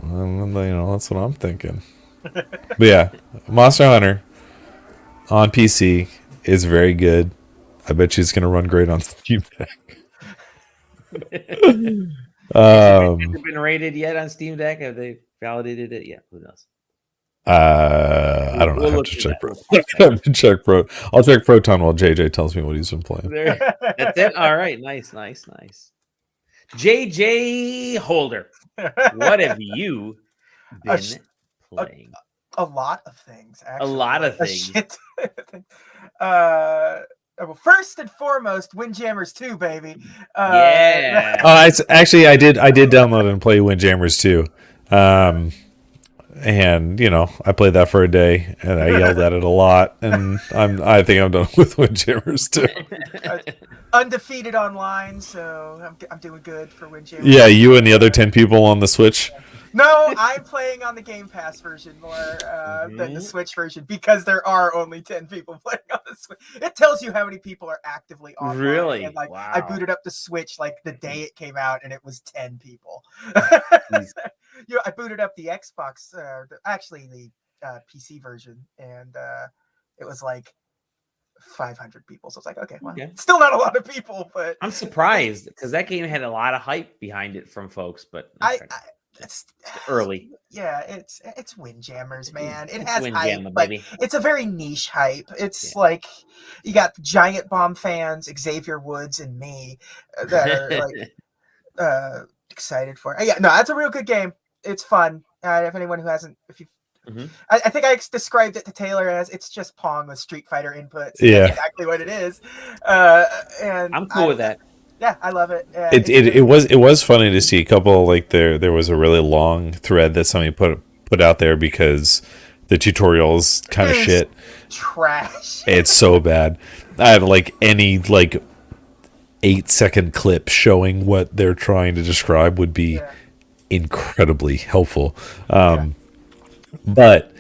That's what I'm thinking. But yeah, Monster Hunter on PC is very good. I bet you it's going to run great on Steam Deck. Has it been rated yet on Steam Deck? Have they validated it yet? Who knows? I don't know. I have to check Pro. I'll check Proton while JJ tells me what he's been playing. That's it. All right. Nice. JJ Holder, what have you been playing? A lot of things, actually. A lot of things. Well, first and foremost, Windjammers 2, baby. Yeah. I did download and play Windjammers 2. And I played that for a day, and I yelled at it a lot. And I think I'm done with Windjammers 2. Undefeated online, so I'm doing good for Windjammers. Yeah, you and the other 10 people on the Switch. No, I'm playing on the Game Pass version more than the Switch version, because there are only 10 people playing on the Switch. It tells you how many people are actively online. Really? And, wow. I booted up the Switch the day it came out, and it was 10 people. I booted up the Xbox, actually the PC version, and it was 500 people. So it's okay, well, still not a lot of people, but I'm surprised because that game had a lot of hype behind it from folks, but it's early. Yeah, it's Windjammers, man. It has hype, but baby. It's a very niche hype. It's you got Giant Bomb fans, Xavier Woods, and me that are excited for it. Yeah, no, that's a real good game. It's fun. If anyone who hasn't, I think I described it to Taylor as it's just Pong with Street Fighter inputs. Yeah, that's exactly what it is. And I'm cool with that. Yeah, I love it. It was funny to see a couple there was a really long thread that somebody put out there because the tutorial's kind of shit. Trash. It's so bad. I had any 8-second clip showing what they're trying to describe would be incredibly helpful. But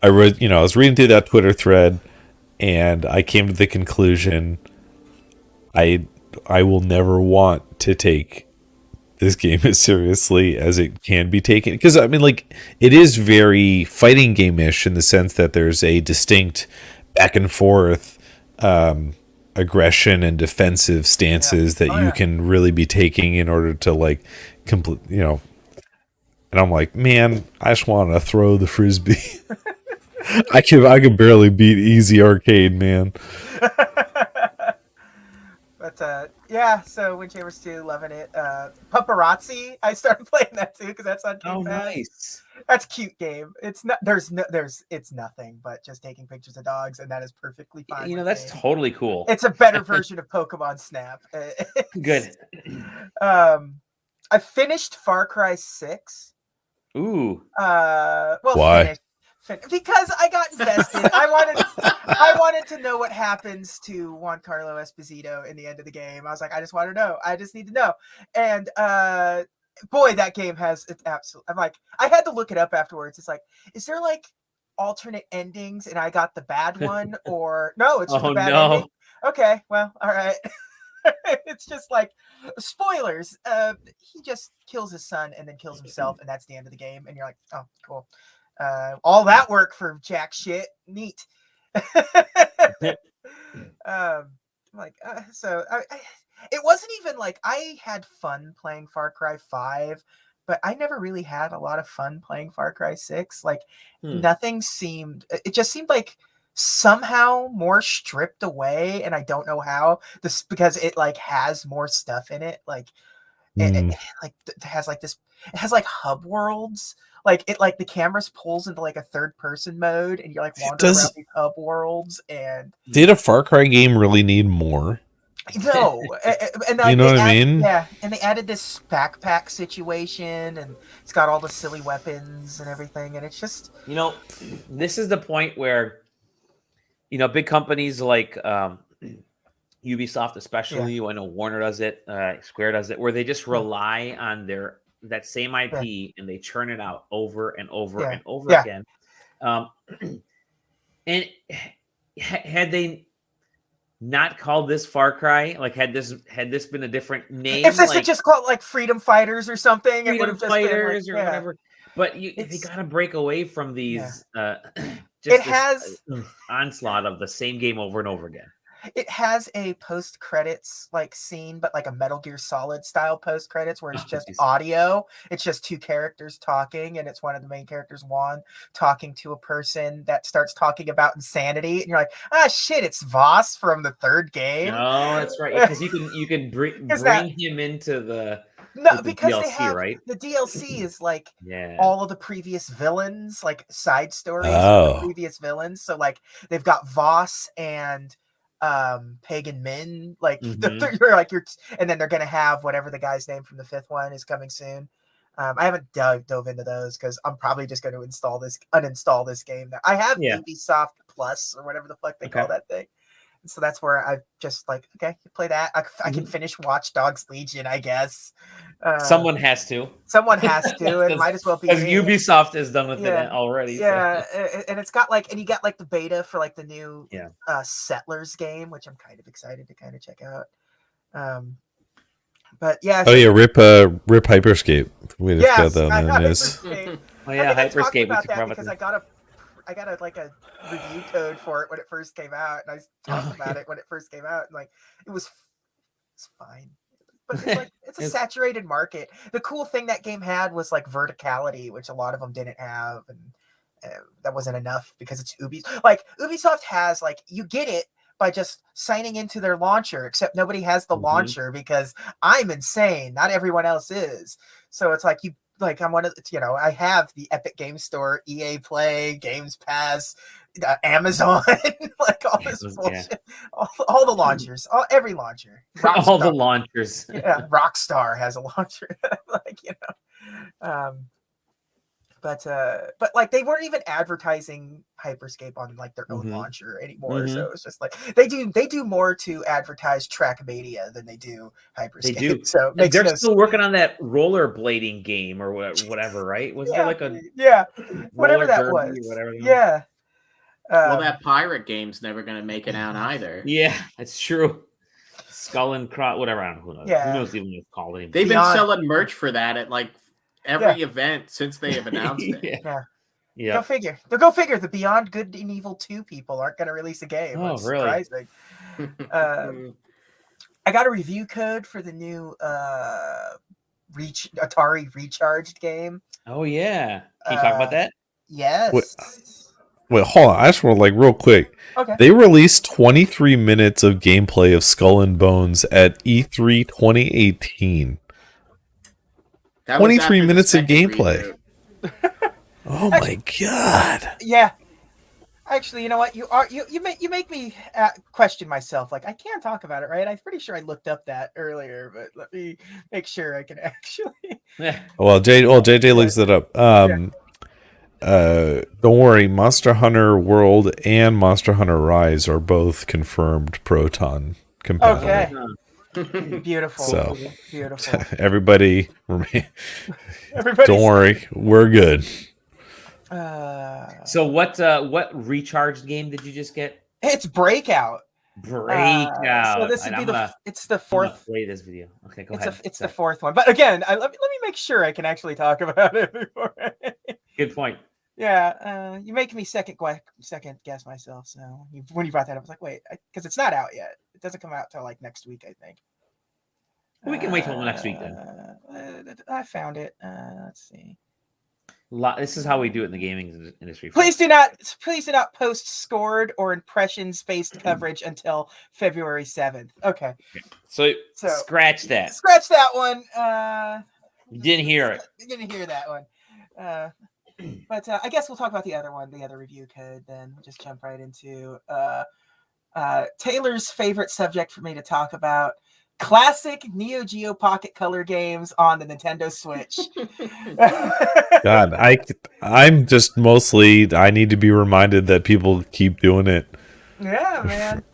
I was reading through that Twitter thread, and I came to the conclusion I will never want to take this game as seriously as it can be taken, because it is very fighting game-ish in the sense that there's a distinct back and forth aggression and defensive stances that you can really be taking in order to complete, and I'm man, I just want to throw the frisbee. I can barely beat Easy Arcade, man. But so Windjammers 2, loving it. Paparazzi, I started playing that too because that's on Game Pass. Nice. That's a cute game. It's not it's nothing but just taking pictures of dogs, and that is perfectly fine. That's totally cool. It's a better version of Pokemon Snap. Good. I finished Far Cry 6. Ooh. Why? Because I got invested. I wanted to know what happens to Juan Carlo Esposito in the end of the game. I was I just want to know. I just need to know. And boy, that game has it absolutely. I had to look it up afterwards. It's is there alternate endings, and I got the bad one, or no? It's just a bad ending. Okay, well, all right. It's just spoilers. He just kills his son and then kills himself, and that's the end of the game. And you're oh, cool. All that work for jack shit. Neat. It wasn't even I had fun playing Far Cry 5, but I never really had a lot of fun playing Far Cry 6. Nothing seemed, it just seemed somehow more stripped away, and I don't know how. This because it has more stuff in it. It has this. It has hub worlds. The cameras pulls into a third person mode, and you're wandering around these hub worlds. And did a Far Cry game really need more? No, and you know what I mean? Yeah, and they added this backpack situation, and it's got all the silly weapons and everything, and it's just this is the point where big companies like Ubisoft, especially. I know Warner does it, Square does it, where they just rely on that same IP and they churn it out over and over and over again. And had they not called this Far Cry, like had this been a different name, if this had just called like Freedom Fighters or something, Freedom it would have just Fighters been or whatever. But they got to break away from these. It has onslaught of the same game over and over again. It has a post credits like scene, but like a Metal Gear Solid style post credits where it's just audio. It's just two characters talking, and it's one of the main characters, Juan, talking to a person that starts talking about insanity, and you're like, shit, it's Voss from the third game. No, that's right, because you can bring him into the. No, because DLC, they have right? The DLC is like all of the previous villains, like side stories of the previous villains. So like they've got Voss and Pagan Min, like and then they're gonna have whatever the guy's name from the fifth one is coming soon. I haven't dove into those because I'm probably just going to uninstall this game. I have Ubisoft Plus or whatever the fuck they call that thing. So that's where I just like, okay, play that. I can finish Watch Dogs Legion, I guess. Someone has to. Someone has to, and might as well be. Because Ubisoft is done with it already. Yeah, so. And it's got like, and you got like the beta for like the new Settlers game, which I'm kind of excited to kind of check out. But yeah. Oh yeah, rip Hyperscape. We just got that on the news. Oh yeah, Hyperscape. Because I got a review code for it when it first came out, and I talked about it when it first came out, and like it's fine, but it's like it's a saturated market. The cool thing that game had was like verticality, which a lot of them didn't have, and that wasn't enough because it's Ubisoft. Like Ubisoft has like you get it by just signing into their launcher, except nobody has the launcher because I'm insane. Not everyone else is, so it's like you. Like I'm one of I have the Epic Game Store, EA Play, Games Pass, Amazon, like all this bullshit, all the launchers, every launcher, all the launchers. Yeah, Rockstar has a launcher, like but like they weren't even advertising Hyperscape on like their own launcher anymore. So it's just like they do more to advertise Trackmania than they do Hyperscape. They do. So they're still working on that rollerblading game or whatever, right? Was there like a whatever that was? Whatever well, that pirate game's never going to make it out either. Yeah, that's true. Skull and Cross, whatever. I don't know. Who knows? Who knows even what it's called anymore? They've been selling merch for that at like every event since they have announced it. Yeah. Go figure. Go figure. The Beyond Good and Evil 2 people aren't going to release a game. Oh, really? Surprising. I got a review code for the new Atari Recharged game. Oh yeah. Can you talk about that? Yes. Wait, hold on. I just want to real quick. Okay. They released 23 minutes of gameplay of Skull and Bones at E3 2018. 23 minutes of gameplay. Oh my god! Yeah, actually, you know what? You make me question myself. Like I can't talk about it, right? I'm pretty sure I looked up that earlier, but let me make sure I can actually. Well, JJ looks it up. Don't worry, Monster Hunter World and Monster Hunter Rise are both confirmed Proton compatible. Okay. Beautiful. So, beautiful. Everybody, don't worry, we're good. So what recharged game did you just get? It's Breakout. Breakout. So this would be it's the fourth. Play this video. Okay, go ahead. It's the fourth one. But again, let me make sure I can actually talk about it before. Good point. Yeah, you make me second guess myself. So when you brought that up, I was like, wait, because it's not out yet. It doesn't come out till like next week, I think. We can wait till next week then. I found it. Let's see. This is how we do it in the gaming industry. Please do not post scored or impressions-based coverage until February 7th. Okay. So scratch that. Scratch that one. You didn't hear it. You didn't hear that one. But I guess we'll talk about the other review code then. We'll just jump right into Taylor's favorite subject for me to talk about. Classic Neo Geo Pocket Color games on the Nintendo Switch. God, I'm just mostly, I need to be reminded that people keep doing it. Yeah, man.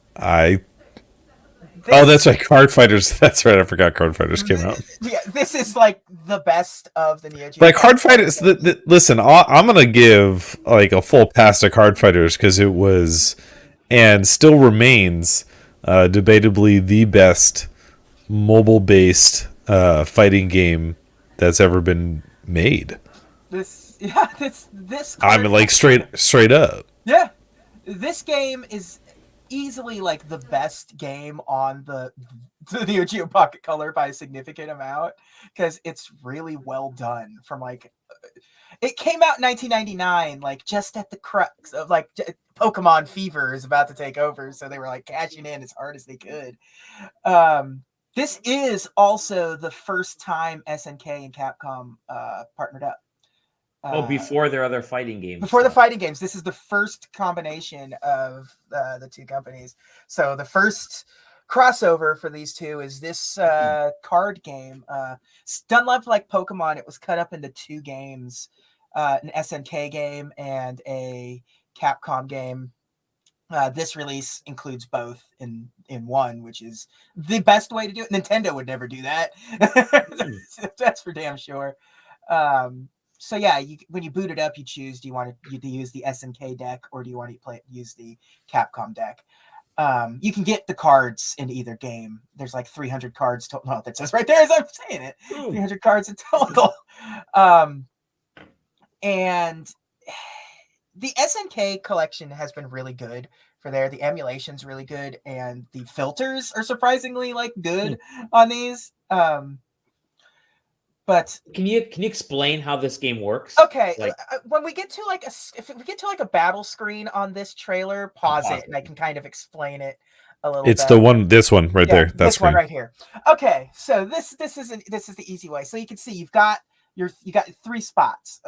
Oh, that's right. Card Fighters. That's right. I forgot Card Fighters came out. Yeah, this is like the best of the Neo Geo. Like Card Fighters. Listen, I'm gonna give like a full pass to Card Fighters because it was and still remains debatably the best mobile-based fighting game that's ever been made. This. I mean, like straight up. Yeah, this game is easily like the best game on the Neo Geo Pocket Color by a significant amount because it's really well done. From like, it came out in 1999, like just at the crux of like Pokemon fever is about to take over, so they were like cashing in as hard as they could. This is also the first time SNK and Capcom partnered up. Before their other fighting games. Before the fighting games, this is the first combination of the two companies. So the first crossover for these two is this card game. Done like Pokemon, it was cut up into two games, an SNK game and a Capcom game. This release includes both in one, which is the best way to do it. Nintendo would never do that. That's for damn sure. So yeah, when you boot it up, you choose: do you want to use the SNK deck or do you want to use the Capcom deck? You can get the cards in either game. There's like 300 cards total. No, that says right there as I'm saying it. 300 cards in total. And the SNK collection has been really good for there. The emulation's really good, and the filters are surprisingly like good on these. But can you explain how this game works? Okay, like when we get to like if we get to like a battle screen on this trailer, pause it, and I can kind of explain it a little. It's better. This one right there. That's this one right here. Okay, so this is the easy way. So you can see you got 3 spots.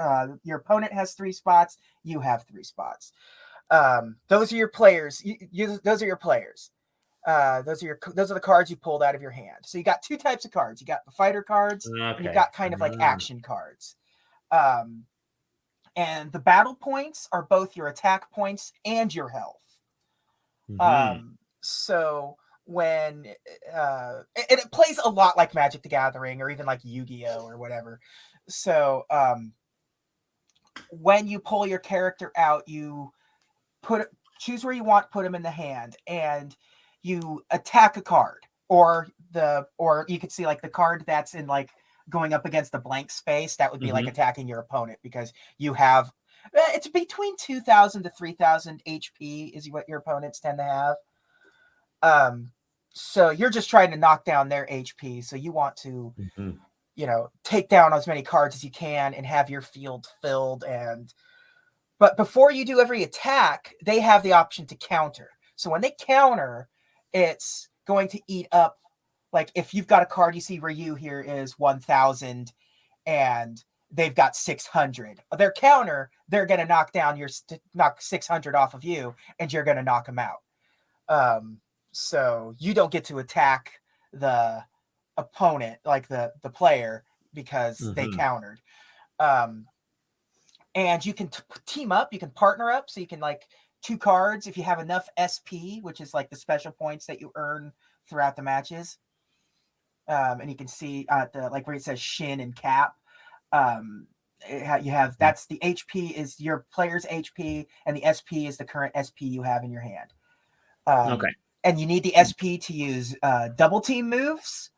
Your opponent has 3 spots. You have 3 spots. Those are your players. Those are your players. Those are the cards you pulled out of your hand. So you got 2 types of cards. You got the fighter cards, and you got kind of like action cards. And the battle points are both your attack points and your health. So when it plays a lot like Magic the Gathering or even like Yu-Gi-Oh or whatever. So when you pull your character out, you choose where you want, put them in the hand, and you attack a card, or you could see like the card that's in like going up against the blank space. That would be like attacking your opponent because you have it's between 2,000 to 3,000 HP is what your opponents tend to have. So you're just trying to knock down their HP. So you want to, take down as many cards as you can and have your field filled. But before you do every attack, they have the option to counter. So when they counter, it's going to eat up, like if you've got a card, you see Ryu here is 1,000 and they've got 600. Their counter, they're going to knock 600 off of you and you're going to knock them out. So you don't get to attack the opponent, like the player, because they countered. And you can team up, you can partner up, so you can like 2 cards if you have enough SP, which is like the special points that you earn throughout the matches. And you can see the like where it says Shin and Cap. You have that's the HP is your player's HP, and the SP is the current SP you have in your hand. And you need the SP to use double team moves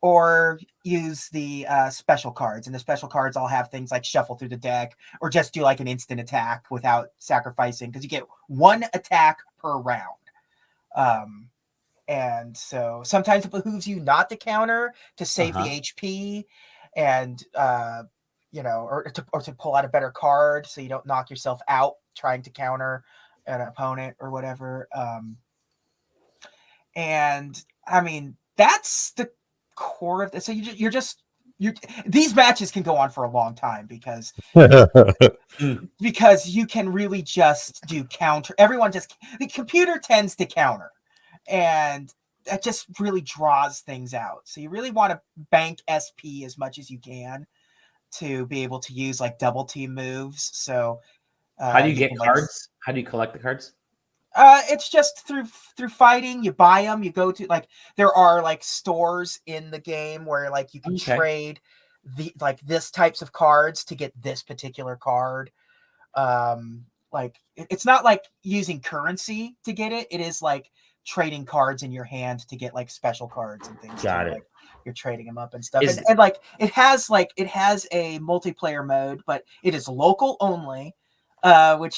or use the special cards. And the special cards all have things like shuffle through the deck or just do like an instant attack without sacrificing, because you get 1 attack per round. And so sometimes it behooves you not to counter to save the HP and, or to pull out a better card so you don't knock yourself out trying to counter an opponent or whatever. And I mean, that's the core of this. So these matches can go on for a long time because you can really just do counter. The computer tends to counter, and that just really draws things out. So you really want to bank SP as much as you can to be able to use like double team moves. So how do you get cards? How do you collect the cards? It's just through fighting. You buy them. You go to like there are like stores in the game where like you can trade this types of cards to get this particular card. Like it's not like using currency to get it. It is like trading cards in your hand to get like special cards and things. Got it. Like you're trading them up and stuff. And like it has a multiplayer mode, but it is local only. And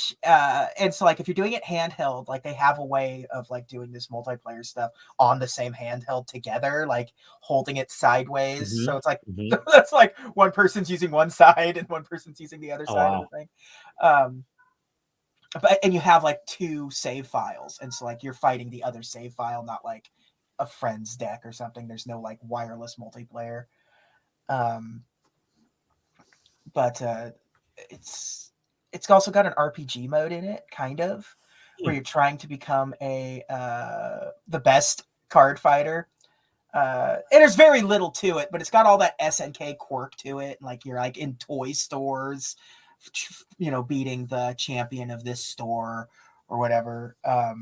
so like if you're doing it handheld, like they have a way of like doing this multiplayer stuff on the same handheld together, like holding it sideways. Mm-hmm. So it's like that's like one person's using one side and one person's using the other side of the thing. And you have like 2 save files, and so like you're fighting the other save file, not like a friend's deck or something. There's no like wireless multiplayer. But it's also got an RPG mode in it, kind of, where you're trying to become the best card fighter. And there's very little to it, but it's got all that SNK quirk to it. Like you're like in toy stores, beating the champion of this store or whatever. I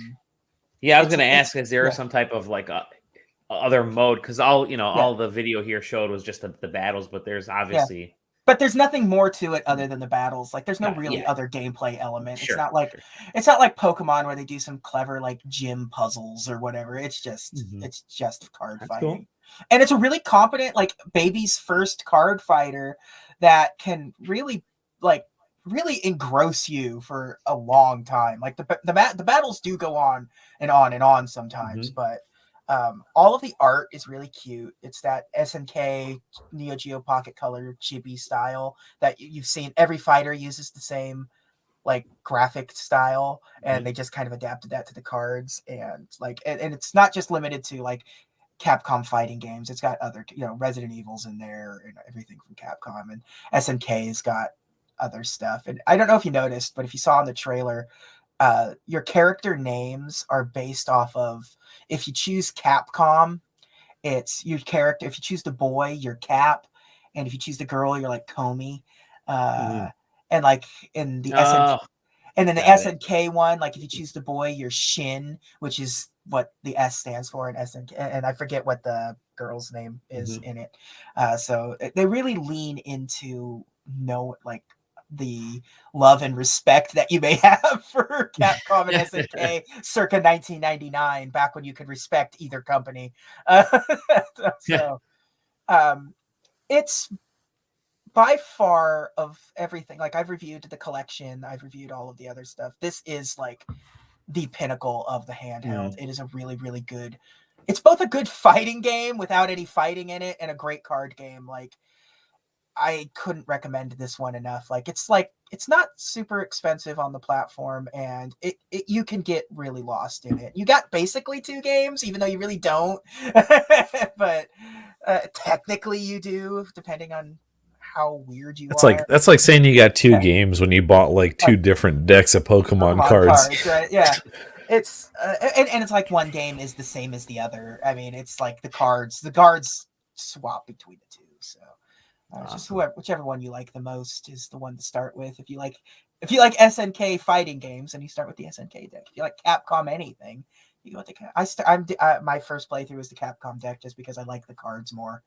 was going to ask, is there some type of like other mode? Because all the video here showed was just the battles, but there's obviously... Yeah. But there's nothing more to it other than the battles. Like there's no really other gameplay element. It's not like Pokemon where they do some clever like gym puzzles or whatever. It's just it's just card fighting. Cool. And it's a really competent like baby's first card fighter that can really engross you for a long time. Like the battles do go on and on and on sometimes, but all of the art is really cute. It's that SNK Neo Geo Pocket Color chibi style that you've seen. Every fighter uses the same like graphic style, and they just kind of adapted that to the cards. And like, and it's not just limited to like Capcom fighting games. It's got other, Resident Evil's in there and everything from Capcom, and SNK's got other stuff. And I don't know if you noticed, but if you saw in the trailer, your character names are based off of, if you choose Capcom, it's your character. If you choose the boy, you're Cap, and if you choose the girl, you're like Comey. And like in the SNK one, like if you choose the boy, you're Shin, which is what the S stands for in SNK, and I forget what the girl's name is in it. So they really lean into the love and respect that you may have for Capcom and SNK circa 1999, back when you could respect either company. It's by far of everything. Like I've reviewed the collection, I've reviewed all of the other stuff. This is like the pinnacle of the handheld. It is a really, really good. It's both a good fighting game without any fighting in it and a great card game. Like I couldn't recommend this one enough. It's not super expensive on the platform, and you can get really lost in it. You got basically 2 games, even though you really don't. But technically you do, depending on how weird you are. That's like saying you got 2 games when you bought like 2 different decks of Pokemon cards. Right? Yeah. It's and it's like one game is the same as the other. I mean, it's like the guards swap between the 2. So just whichever one you like the most is the one to start with. If you like SNK fighting games, then you start with the SNK deck. If you like Capcom anything, you go with the my first playthrough was the Capcom deck just because I like the cards more.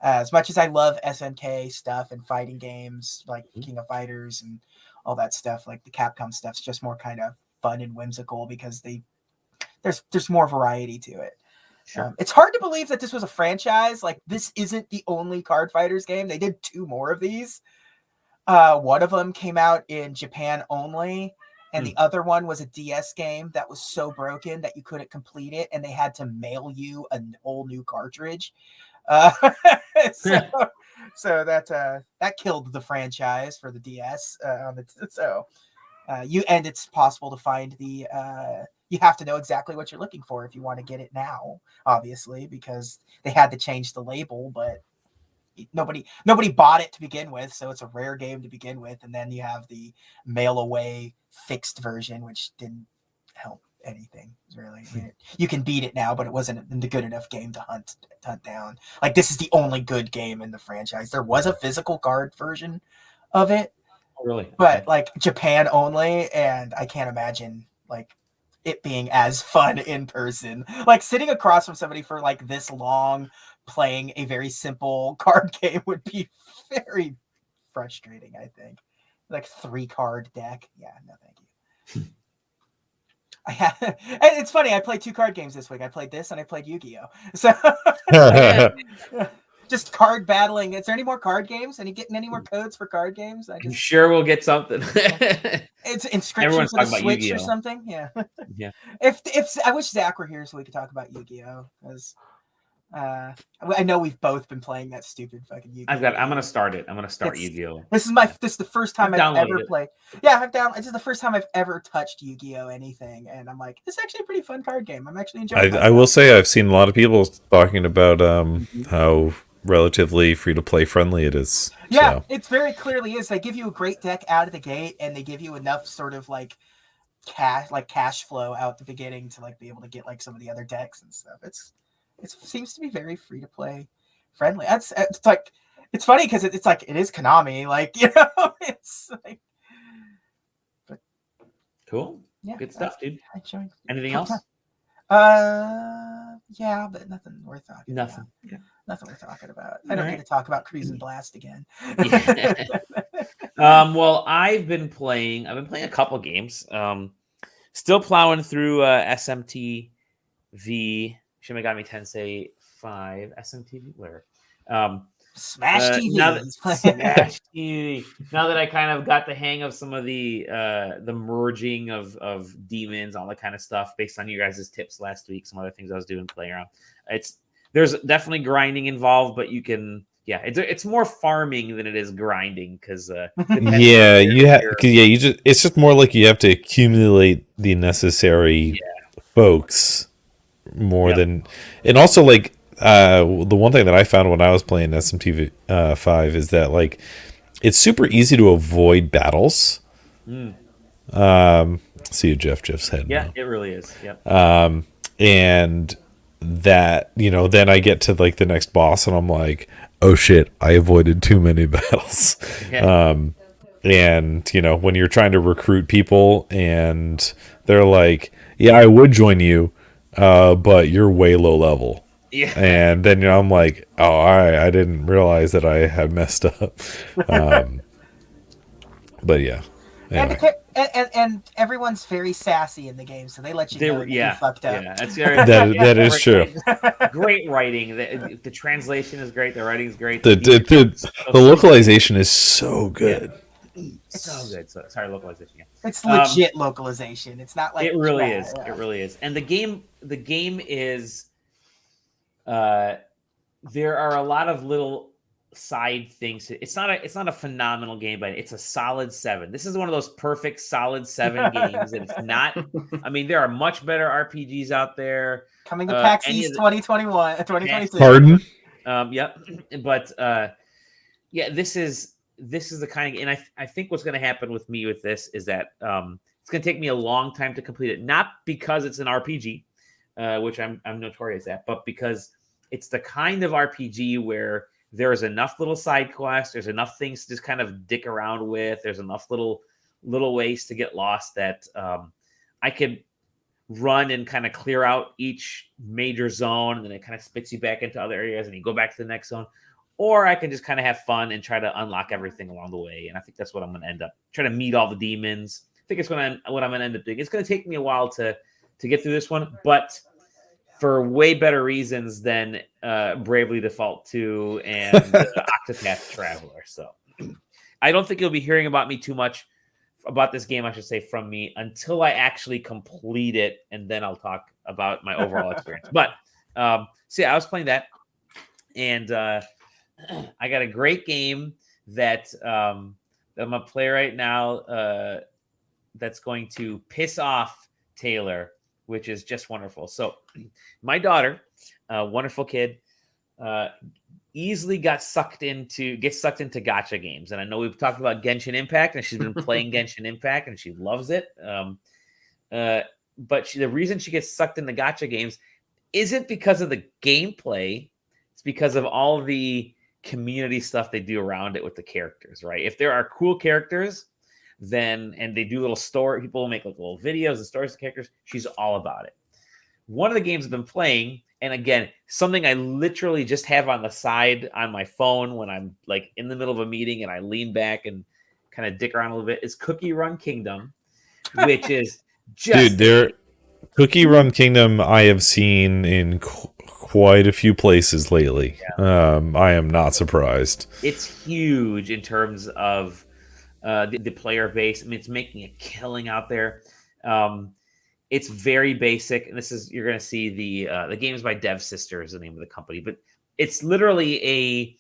As much as I love SNK stuff and fighting games like King of Fighters and all that stuff, like the Capcom stuff's just more kind of fun and whimsical because there's more variety to it. Sure. It's hard to believe that this was a franchise. Like this isn't the only Card Fighters game. They did 2 more of these. One of them came out in Japan only, and the other one was a DS game that was so broken that you couldn't complete it, and they had to mail you a whole new cartridge. So that killed the franchise for the DS. And it's possible to find the. You have to know exactly what you're looking for if you want to get it now, obviously, because they had to change the label, but nobody bought it to begin with, so it's a rare game to begin with. And then you have the mail away fixed version, which didn't help anything really. I mean, you can beat it now, but it wasn't a good enough game to hunt down. Like this is the only good game in the franchise. There was a physical card version of it, really, but like Japan only, and I can't imagine like it being as fun in person. Like sitting across from somebody for like this long playing a very simple card game would be very frustrating, I think. Like 3-card deck. Yeah, no thank you. And it's funny, I played 2 card games this week. I played this and I played Yu-Gi-Oh! So just card battling. Is there any more card games? Getting any more codes for card games? I'm sure we'll get something. It's Inscription for the Switch or something. Yeah. Yeah. If I wish Zach were here so we could talk about Yu-Gi-Oh! Because I know we've both been playing that stupid fucking Yu-Gi-Oh! I'm gonna start it. I'm gonna start Yu-Gi-Oh! This is the first time I've ever played. Yeah, this is the first time I've ever touched Yu-Gi-Oh! Anything, and I'm like, this is actually a pretty fun card game. I'm actually enjoying it. I will say I've seen a lot of people talking about how relatively free to play friendly it is. Yeah, so. It's very clearly is. They give you a great deck out of the gate, and they give you enough sort of like cash flow out the beginning to like be able to get like some of the other decks and stuff. It seems to be very free to play friendly. It's funny because it's like it is Konami, like, you know, it's like. But, cool. Yeah, good stuff, dude. Anything else? Yeah, but nothing worth talking. Nothing. About. Yeah. Nothing worth talking about. I don't need to talk about Cruise and Blast again. Yeah. Well, I've been playing a couple games. Still plowing through SMTV. Shin Megami Tensei 5. SMTV? Where? Smash TV. Smash TV. Now that I kind of got the hang of some of the merging of demons, all that kind of stuff, based on you guys' tips last week, some other things I was doing, playing around. There's definitely grinding involved, but you can, it's more farming than it is grinding because it's just more like you have to accumulate the necessary folks more than, and also like the one thing that I found when I was playing SMTV 5 is that like it's super easy to avoid battles. See Jeff's head. Yeah, it really is. Yep. And that, then I get to like the next boss and I'm like, oh shit, I avoided too many battles. And when you're trying to recruit people and they're like, yeah, I would join you, but you're way low level. Yeah. And then I'm like, oh, all right, I didn't realize that I had messed up. But yeah. Anyway. And everyone's very sassy in the game, so they let you know you fucked up. Yeah, that is true. Great writing. The translation is great. The writing is great. The localization is so good. Yeah. So good. Sorry, localization. Yeah. It's legit localization. It's not like it really is. Yeah. It really is. And the game is. There are a lot of little side things. It's not a phenomenal game, but it's a solid 7. This is one of those perfect solid 7 games, and it's not. I mean, there are much better RPGs out there. Coming to PAX East 2022. Pardon? Yep. But this is the kind of, and I think what's going to happen with me with this is that it's going to take me a long time to complete it, not because it's an RPG, which I'm notorious at, but because it's the kind of RPG where there's enough little side quests, there's enough things to just kind of dick around with, there's enough little ways to get lost that I could run and kind of clear out each major zone, and then it kind of spits you back into other areas and you go back to the next zone. Or I can just kind of have fun and try to unlock everything along the way. And I think that's what I'm going to end up trying to meet all the demons. I think it's what I'm going to end up doing. It's going to take me a while to get through this one, but for way better reasons than Bravely Default 2 and Octopath Traveler. So I don't think you'll be hearing about me too much about this game, I should say, from me until I actually complete it, and then I'll talk about my overall experience. But I was playing that, and I got a great game that I'm going to play right now that's going to piss off Taylor, which is just wonderful. So my daughter, wonderful kid, easily gets sucked into gacha games. And I know we've talked about Genshin Impact, and she's been playing Genshin Impact, and she loves it. But the reason she gets sucked into gacha games isn't because of the gameplay. It's because of all the community stuff they do around it with the characters, right? If there are cool characters, and they do little story. People will make like little videos and stories of characters. She's all about it. One of the games I've been playing, and again, something I literally just have on the side on my phone when I'm like in the middle of a meeting and I lean back and kind of dick around a little bit, is Cookie Run Kingdom, which is just Cookie Run Kingdom I have seen in quite a few places lately. Yeah. I am not surprised. It's huge in terms of the player base. I mean, it's making a killing out there. It's very basic, and you're going to see the game is by Dev Sister is the name of the company, but it's literally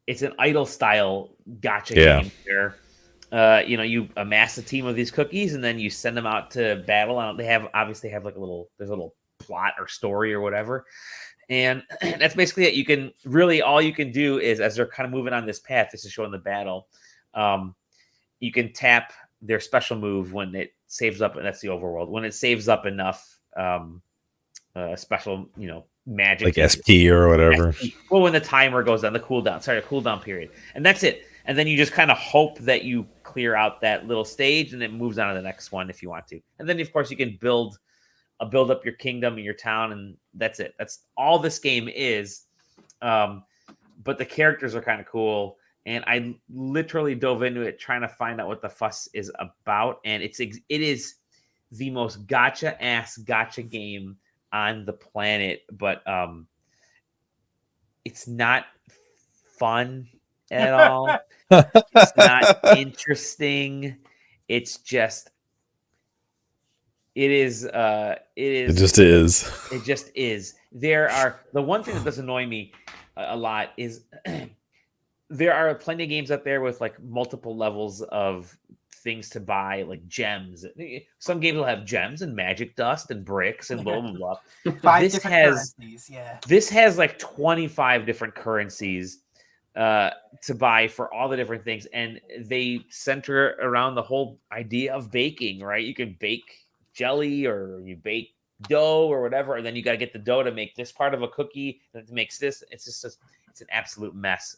it's an idle style gotcha game where you amass a team of these cookies and then you send them out to battle. And they obviously have like there's a little plot or story or whatever, and that's basically it. All you can do is, as they're kind of moving on this path, this is showing the battle. You can tap their special move when it saves up, and that's the overworld. When it saves up enough special, magic, like SP or whatever. SP. Well, when the timer goes on, the cooldown period, and that's it. And then you just kind of hope that you clear out that little stage, and it moves on to the next one if you want to. And then, of course, you can build up your kingdom and your town, and that's it. That's all this game is. But the characters are kind of cool. And I literally dove into it trying to find out what the fuss is about. And it is the most gotcha game on the planet. But it's not fun at all. It's not interesting. It just is. It just is. The one thing that does annoy me a lot is there are plenty of games out there with like multiple levels of things to buy, like gems. Some games will have gems and magic dust and bricks and blah blah blah. 5 different currencies, yeah. This has like 25 different currencies to buy for all the different things, and they center around the whole idea of baking, right? You can bake jelly or you bake dough or whatever, and then you got to get the dough to make this part of a cookie that makes this. It's just it's an absolute mess.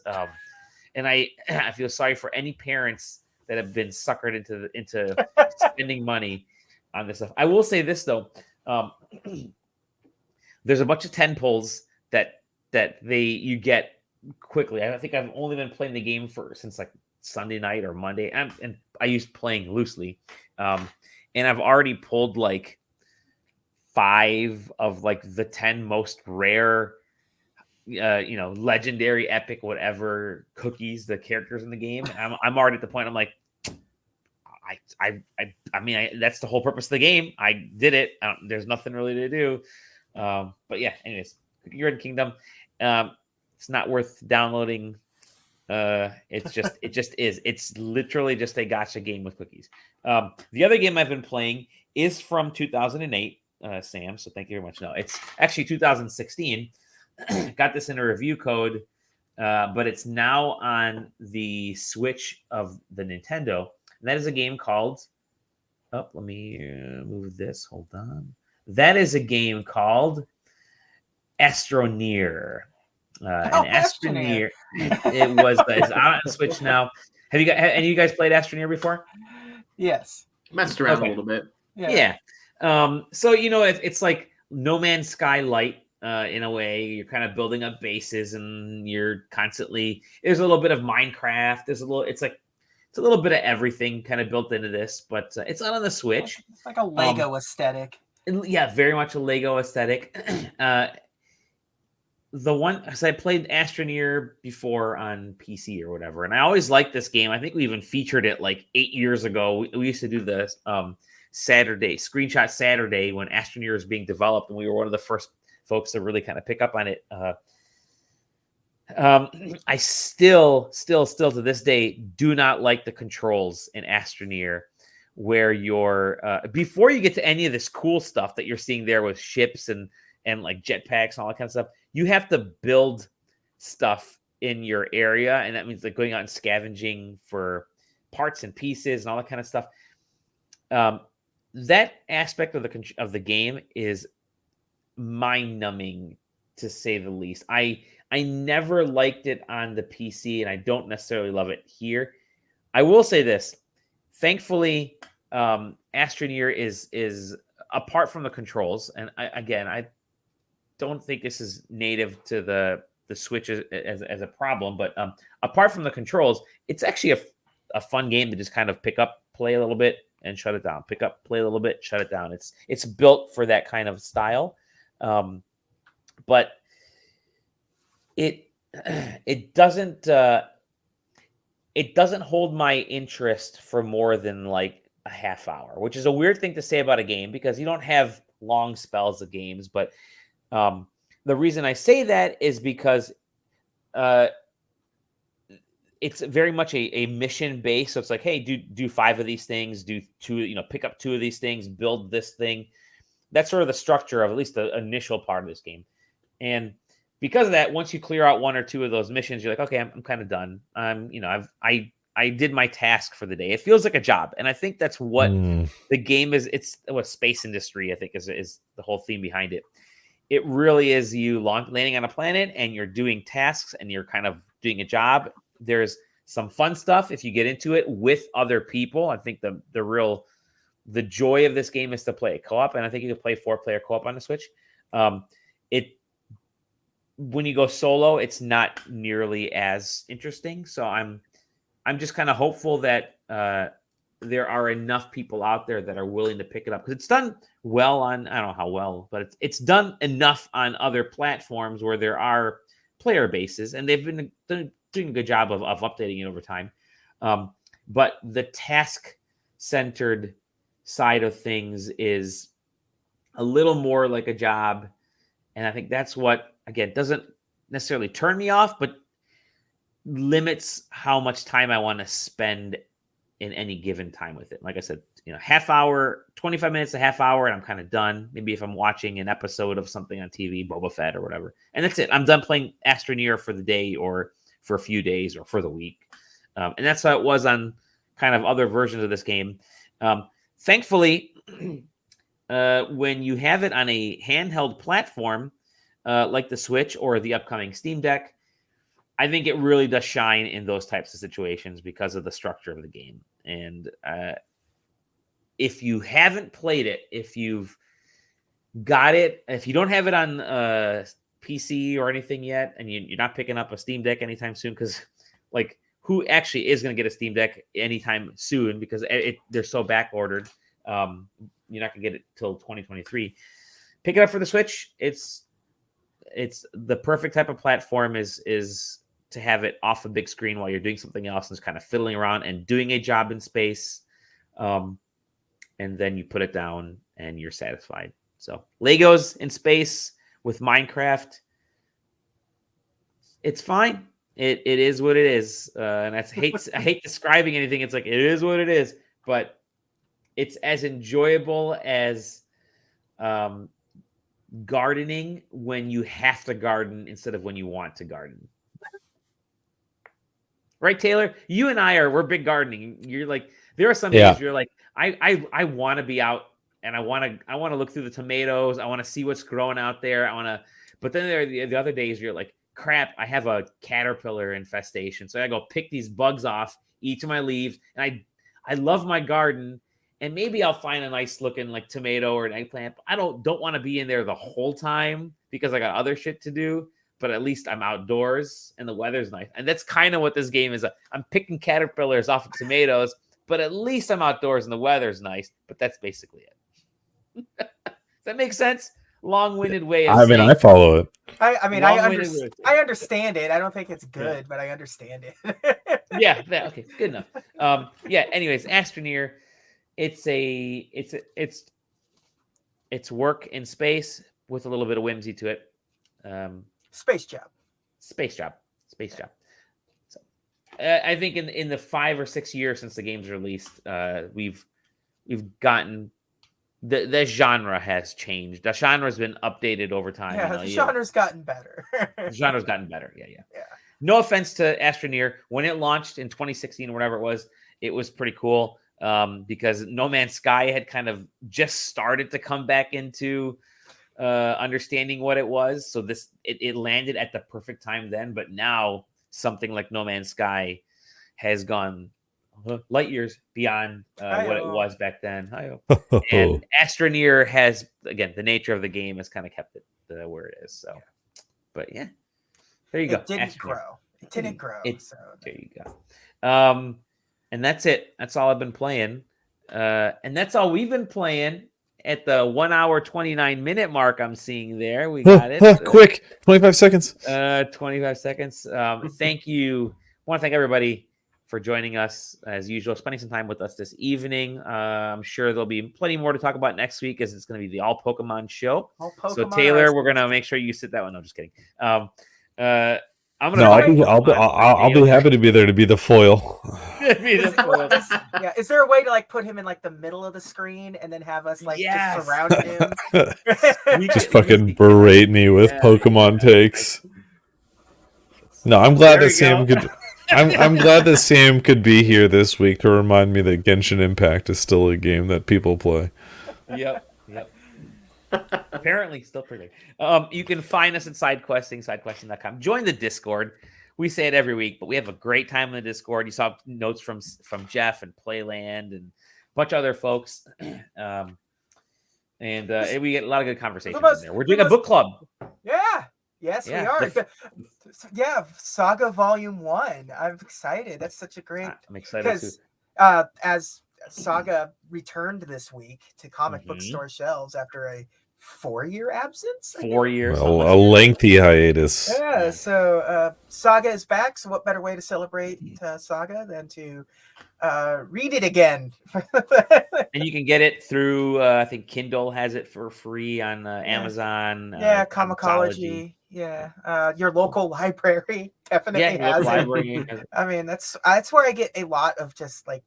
And I feel sorry for any parents that have been suckered into spending money on this stuff. I will say this though, there's a bunch of 10 pulls that you get quickly. I think I've only been playing the game since like Sunday night or Monday, and I used playing loosely, and I've already pulled like 5 of like the 10 most rare, legendary, epic, whatever cookies, the characters in the game. I'm already at the point. I'm like, I mean, that's the whole purpose of the game. I did it. There's nothing really to do. But yeah, anyways, Cookie Run Kingdom. It's not worth downloading. It just is. It's literally just a gotcha game with cookies. The other game I've been playing is from 2008, Sam. So thank you very much. No, it's actually 2016. Got this in a review code, but it's now on the Switch of the Nintendo. And that is a game called. Oh, let me move this. Hold on. That is a game called Astroneer. Astroneer. It's out on Switch now. Have you guys? Any of you guys played Astroneer before? Yes. Messed around a little bit. Yeah. So it's like No Man's Sky light. In a way, you're kind of building up bases, and you're constantly. There's a little bit of Minecraft. It's a little bit of everything kind of built into this, but it's not on the Switch. It's like a Lego aesthetic. Yeah, very much a Lego aesthetic. I played Astroneer before on PC or whatever, and I always liked this game. I think we even featured it like 8 years ago. We used to do the Screenshot Saturday when Astroneer was being developed, and we were one of the first folks to really kind of pick up on it. I still to this day do not like the controls in Astroneer, where you're before you get to any of this cool stuff that you're seeing there with ships and like jetpacks and all that kind of stuff. You have to build stuff in your area, and that means like going out and scavenging for parts and pieces and all that kind of stuff. That aspect of the game is mind-numbing, to say the least. I never liked it on the PC, and I don't necessarily love it here. I will say this. Thankfully, Astroneer is apart from the controls, and I don't think this is native to the Switch as a problem, but apart from the controls, it's actually a fun game to just kind of pick up, play a little bit, and shut it down. Pick up, play a little bit, shut it down. It's built for that kind of style, but it doesn't hold my interest for more than like a half hour, which is a weird thing to say about a game because you don't have long spells of games, but the reason I say that is because it's very much a mission based. So it's like, hey, do 5 of these things, do 2, pick up 2 of these things, build this thing. That's sort of the structure of at least the initial part of this game. And because of that, once you clear out 1 or 2 of those missions, you're like, okay, I'm kind of done. I did my task for the day. It feels like a job. And I think that's what the game is. It's what space industry, I think, is the whole theme behind it. It really is you landing on a planet and you're doing tasks and you're kind of doing a job. There's some fun stuff if you get into it with other people. I think the joy of this game is to play co-op, and I think you can play 4-player co-op on the Switch. When you go solo, it's not nearly as interesting. So I'm just kind of hopeful that there are enough people out there that are willing to pick it up because it's done well on, I don't know how well, but it's done enough on other platforms where there are player bases, and they've been doing a good job of updating it over time. But the task-centered side of things is a little more like a job, and I think that's what, again, doesn't necessarily turn me off, but limits how much time I want to spend in any given time with it. Like I said, half hour, 25 minutes, a half hour, and I'm kind of done. Maybe if I'm watching an episode of something on TV, Boba Fett or whatever. And that's it. I'm done playing Astroneer for the day or for a few days or for the week. And that's how it was on kind of other versions of this game. Thankfully, when you have it on a handheld platform like the Switch or the upcoming Steam Deck, I think it really does shine in those types of situations because of the structure of the game. And if you haven't played it, if you've got it, if you don't have it on PC or anything yet, and you're not picking up a Steam Deck anytime soon, because like who actually is going to get a Steam Deck anytime soon because they're so back ordered. You're not going to get it till 2023. Pick it up for the Switch. It's the perfect type of platform is to have it off a big screen while you're doing something else and just kind of fiddling around and doing a job in space. And then you put it down and you're satisfied. So Legos in space with Minecraft, it's fine. It is what it is. And I hate describing anything. It's like, it is what it is, but it's as enjoyable as gardening when you have to garden instead of when you want to garden. Right, Taylor? You and we're big gardening. You're like, there are some days you're like, I want to be out and I want to look through the tomatoes. I want to see what's growing out there. But then there are the other days you're like, crap, I have a caterpillar infestation. So I go pick these bugs off each of my leaves. And I love my garden. And maybe I'll find a nice looking like tomato or an eggplant. I don't want to be in there the whole time because I got other shit to do. But at least I'm outdoors and the weather's nice. And that's kind of what this game is. I'm picking caterpillars off of tomatoes, but at least I'm outdoors and the weather's nice. But that's basically it. Does that make sense? Long-winded way of saying. I follow it. I understand it. I don't think it's good, but I understand it. Yeah. Okay. Good enough. Anyways, Astroneer. It's work in space with a little bit of whimsy to it. Space job. So, I think in the 5 or 6 years since the game's released, we've gotten the genre has changed. The genre's been updated over time. Yeah, the genre's gotten better. The genre's gotten better. Yeah. No offense to Astroneer. When it launched in 2016 or whatever it was pretty cool. Because No Man's Sky had kind of just started to come back into understanding what it was. So it landed at the perfect time then. But now something like No Man's Sky has gone light years beyond what it was back then. Hi-yo. Oh. And Astroneer has, again, the nature of the game has kind of kept it where it is. So, but yeah, there you go. It didn't Astroneer. grow. It didn't grow. So there you go. And that's it. That's all I've been playing. And that's all we've been playing at the 1 hour, 29-minute mark I'm seeing there. We got it. Quick, 25 seconds. 25 seconds. Thank you. I want to thank everybody for joining us as usual, spending some time with us this evening. I'm sure there'll be plenty more to talk about next week as it's going to be the all Pokemon show. So Taylor, we're going to make sure you sit that one. No, I'm just kidding. I'm gonna I'll be happy to be there to be the foil. Yeah, is there a way to like put him in like the middle of the screen and then have us like just surround him? Just fucking berate me with Pokemon takes. No, I'm glad that Sam could. I'm glad that Sam could be here this week to remind me that Genshin Impact is still a game that people play. Yep. Apparently still pretty good. You can find us at sidequesting.com. Join the Discord. We say it every week, but we have a great time in the Discord. You saw notes from Jeff and Playland and a bunch of other folks. And we get a lot of good conversations in there. We're doing a book club. Yeah. Yes, we are. Saga Volume 1. I'm excited. That's such a great... I'm excited too. As Saga returned this week to comic book store shelves after a 4-year absence. 4 years. A lengthy hiatus. Yeah, so Saga is back. So what better way to celebrate Saga than to read it again? And you can get it through, I think Kindle has it for free on Amazon. Yeah, Comicology. Yeah, your local library definitely has it. I mean, that's where I get a lot of just like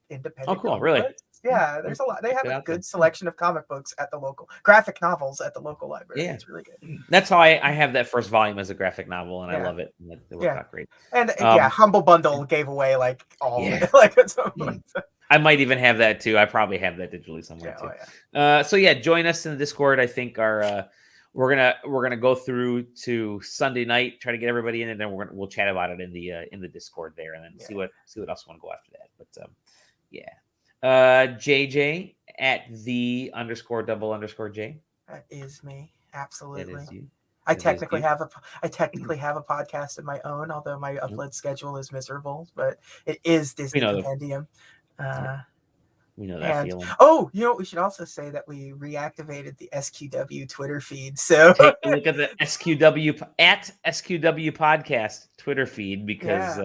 independent. Oh, cool! Really? Books. Yeah, there's a lot. They have a good selection of comic books at the local graphic novels at the local library. Yeah, it's really good. That's how I have that first volume as a graphic novel, and I love it. And it worked out great. And Humble Bundle gave away like all of it. Like at some point. I might even have that too. I probably have that digitally somewhere too. So join us in the Discord. I think we're gonna go through to Sunday night, try to get everybody in, and then we'll chat about it in the Discord there, and then see what else we want to go after that. But JJ at the _double_J. That is me. Absolutely. That is you. I technically have a podcast of my own, although my upload schedule is miserable, but it is Disney Compendium. We know that feeling. Oh, we should also say that we reactivated the SQW Twitter feed. So take a look at the SQW podcast Twitter feed because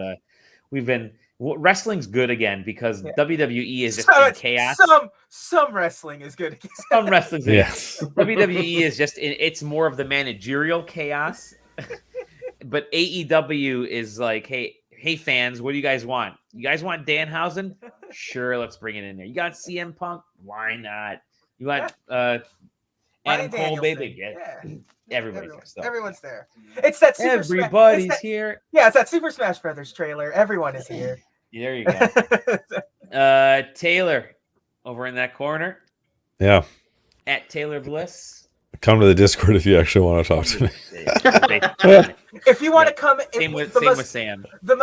we've been wrestling's good again because WWE is just in chaos. Some wrestling is good again. Some wrestling's good. Yes. WWE is just it's more of the managerial chaos. But AEW is like, hey fans, what do you guys want? You guys want Danhausen? Sure, let's bring it in there. You got CM Punk? Why not? You want Adam Cole, baby? Yeah. Everyone's there. It's that Super everybody's here. Yeah, it's that Super Smash Brothers trailer. Everyone is here. There you go. Taylor over in that corner. Yeah. At Taylor Bliss. Come to the Discord if you actually want to talk to me. If you want to come, same with Sam. The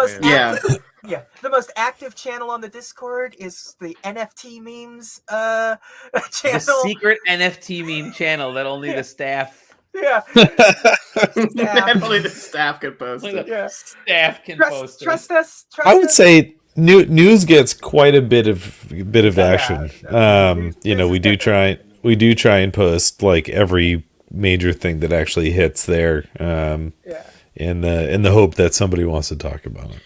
most active channel on the Discord is the NFT memes channel. The secret NFT meme channel that only the staff. Yeah. Only the staff can post it. Yeah. Staff can post it. Trust us. I would say news gets quite a bit of action. We do try and post like every major thing that actually hits there. In the hope that somebody wants to talk about it.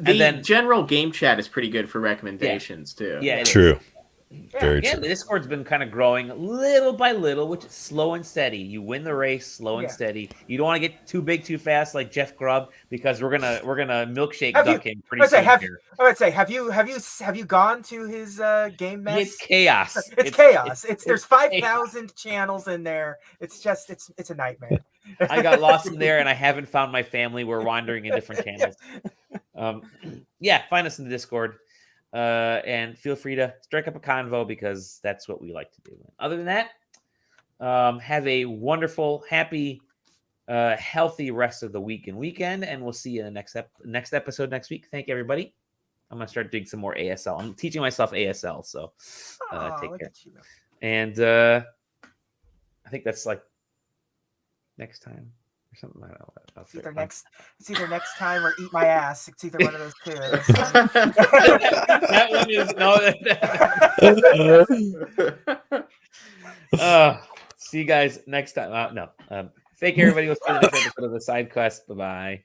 The general game chat is pretty good for recommendations too. Yeah, true. Very true. The Discord's been kind of growing little by little, which is slow and steady. You win the race, slow and steady. You don't want to get too big too fast like Jeff Grubb because we're gonna milkshake duck him pretty soon here. I would say, have you gone to his game mess? It's chaos. It's chaos. There's 5,000 channels in there. It's a nightmare. I got lost in there and I haven't found my family. We're wandering in different channels. Find us in the Discord. And feel free to strike up a convo because that's what we like to do. Other than that, have a wonderful, happy, healthy rest of the week and weekend, and we'll see you in the next episode next week. Thank you, everybody. I'm gonna start doing some more ASL. I'm teaching myself ASL, so take care. And I think that's like next time or something. I don't know. It's either next time or eat my ass. It's either one of those two. That one is no. See you guys next time. No. Thank you, everybody. Let's do the next episode of the SideQuest. Bye bye.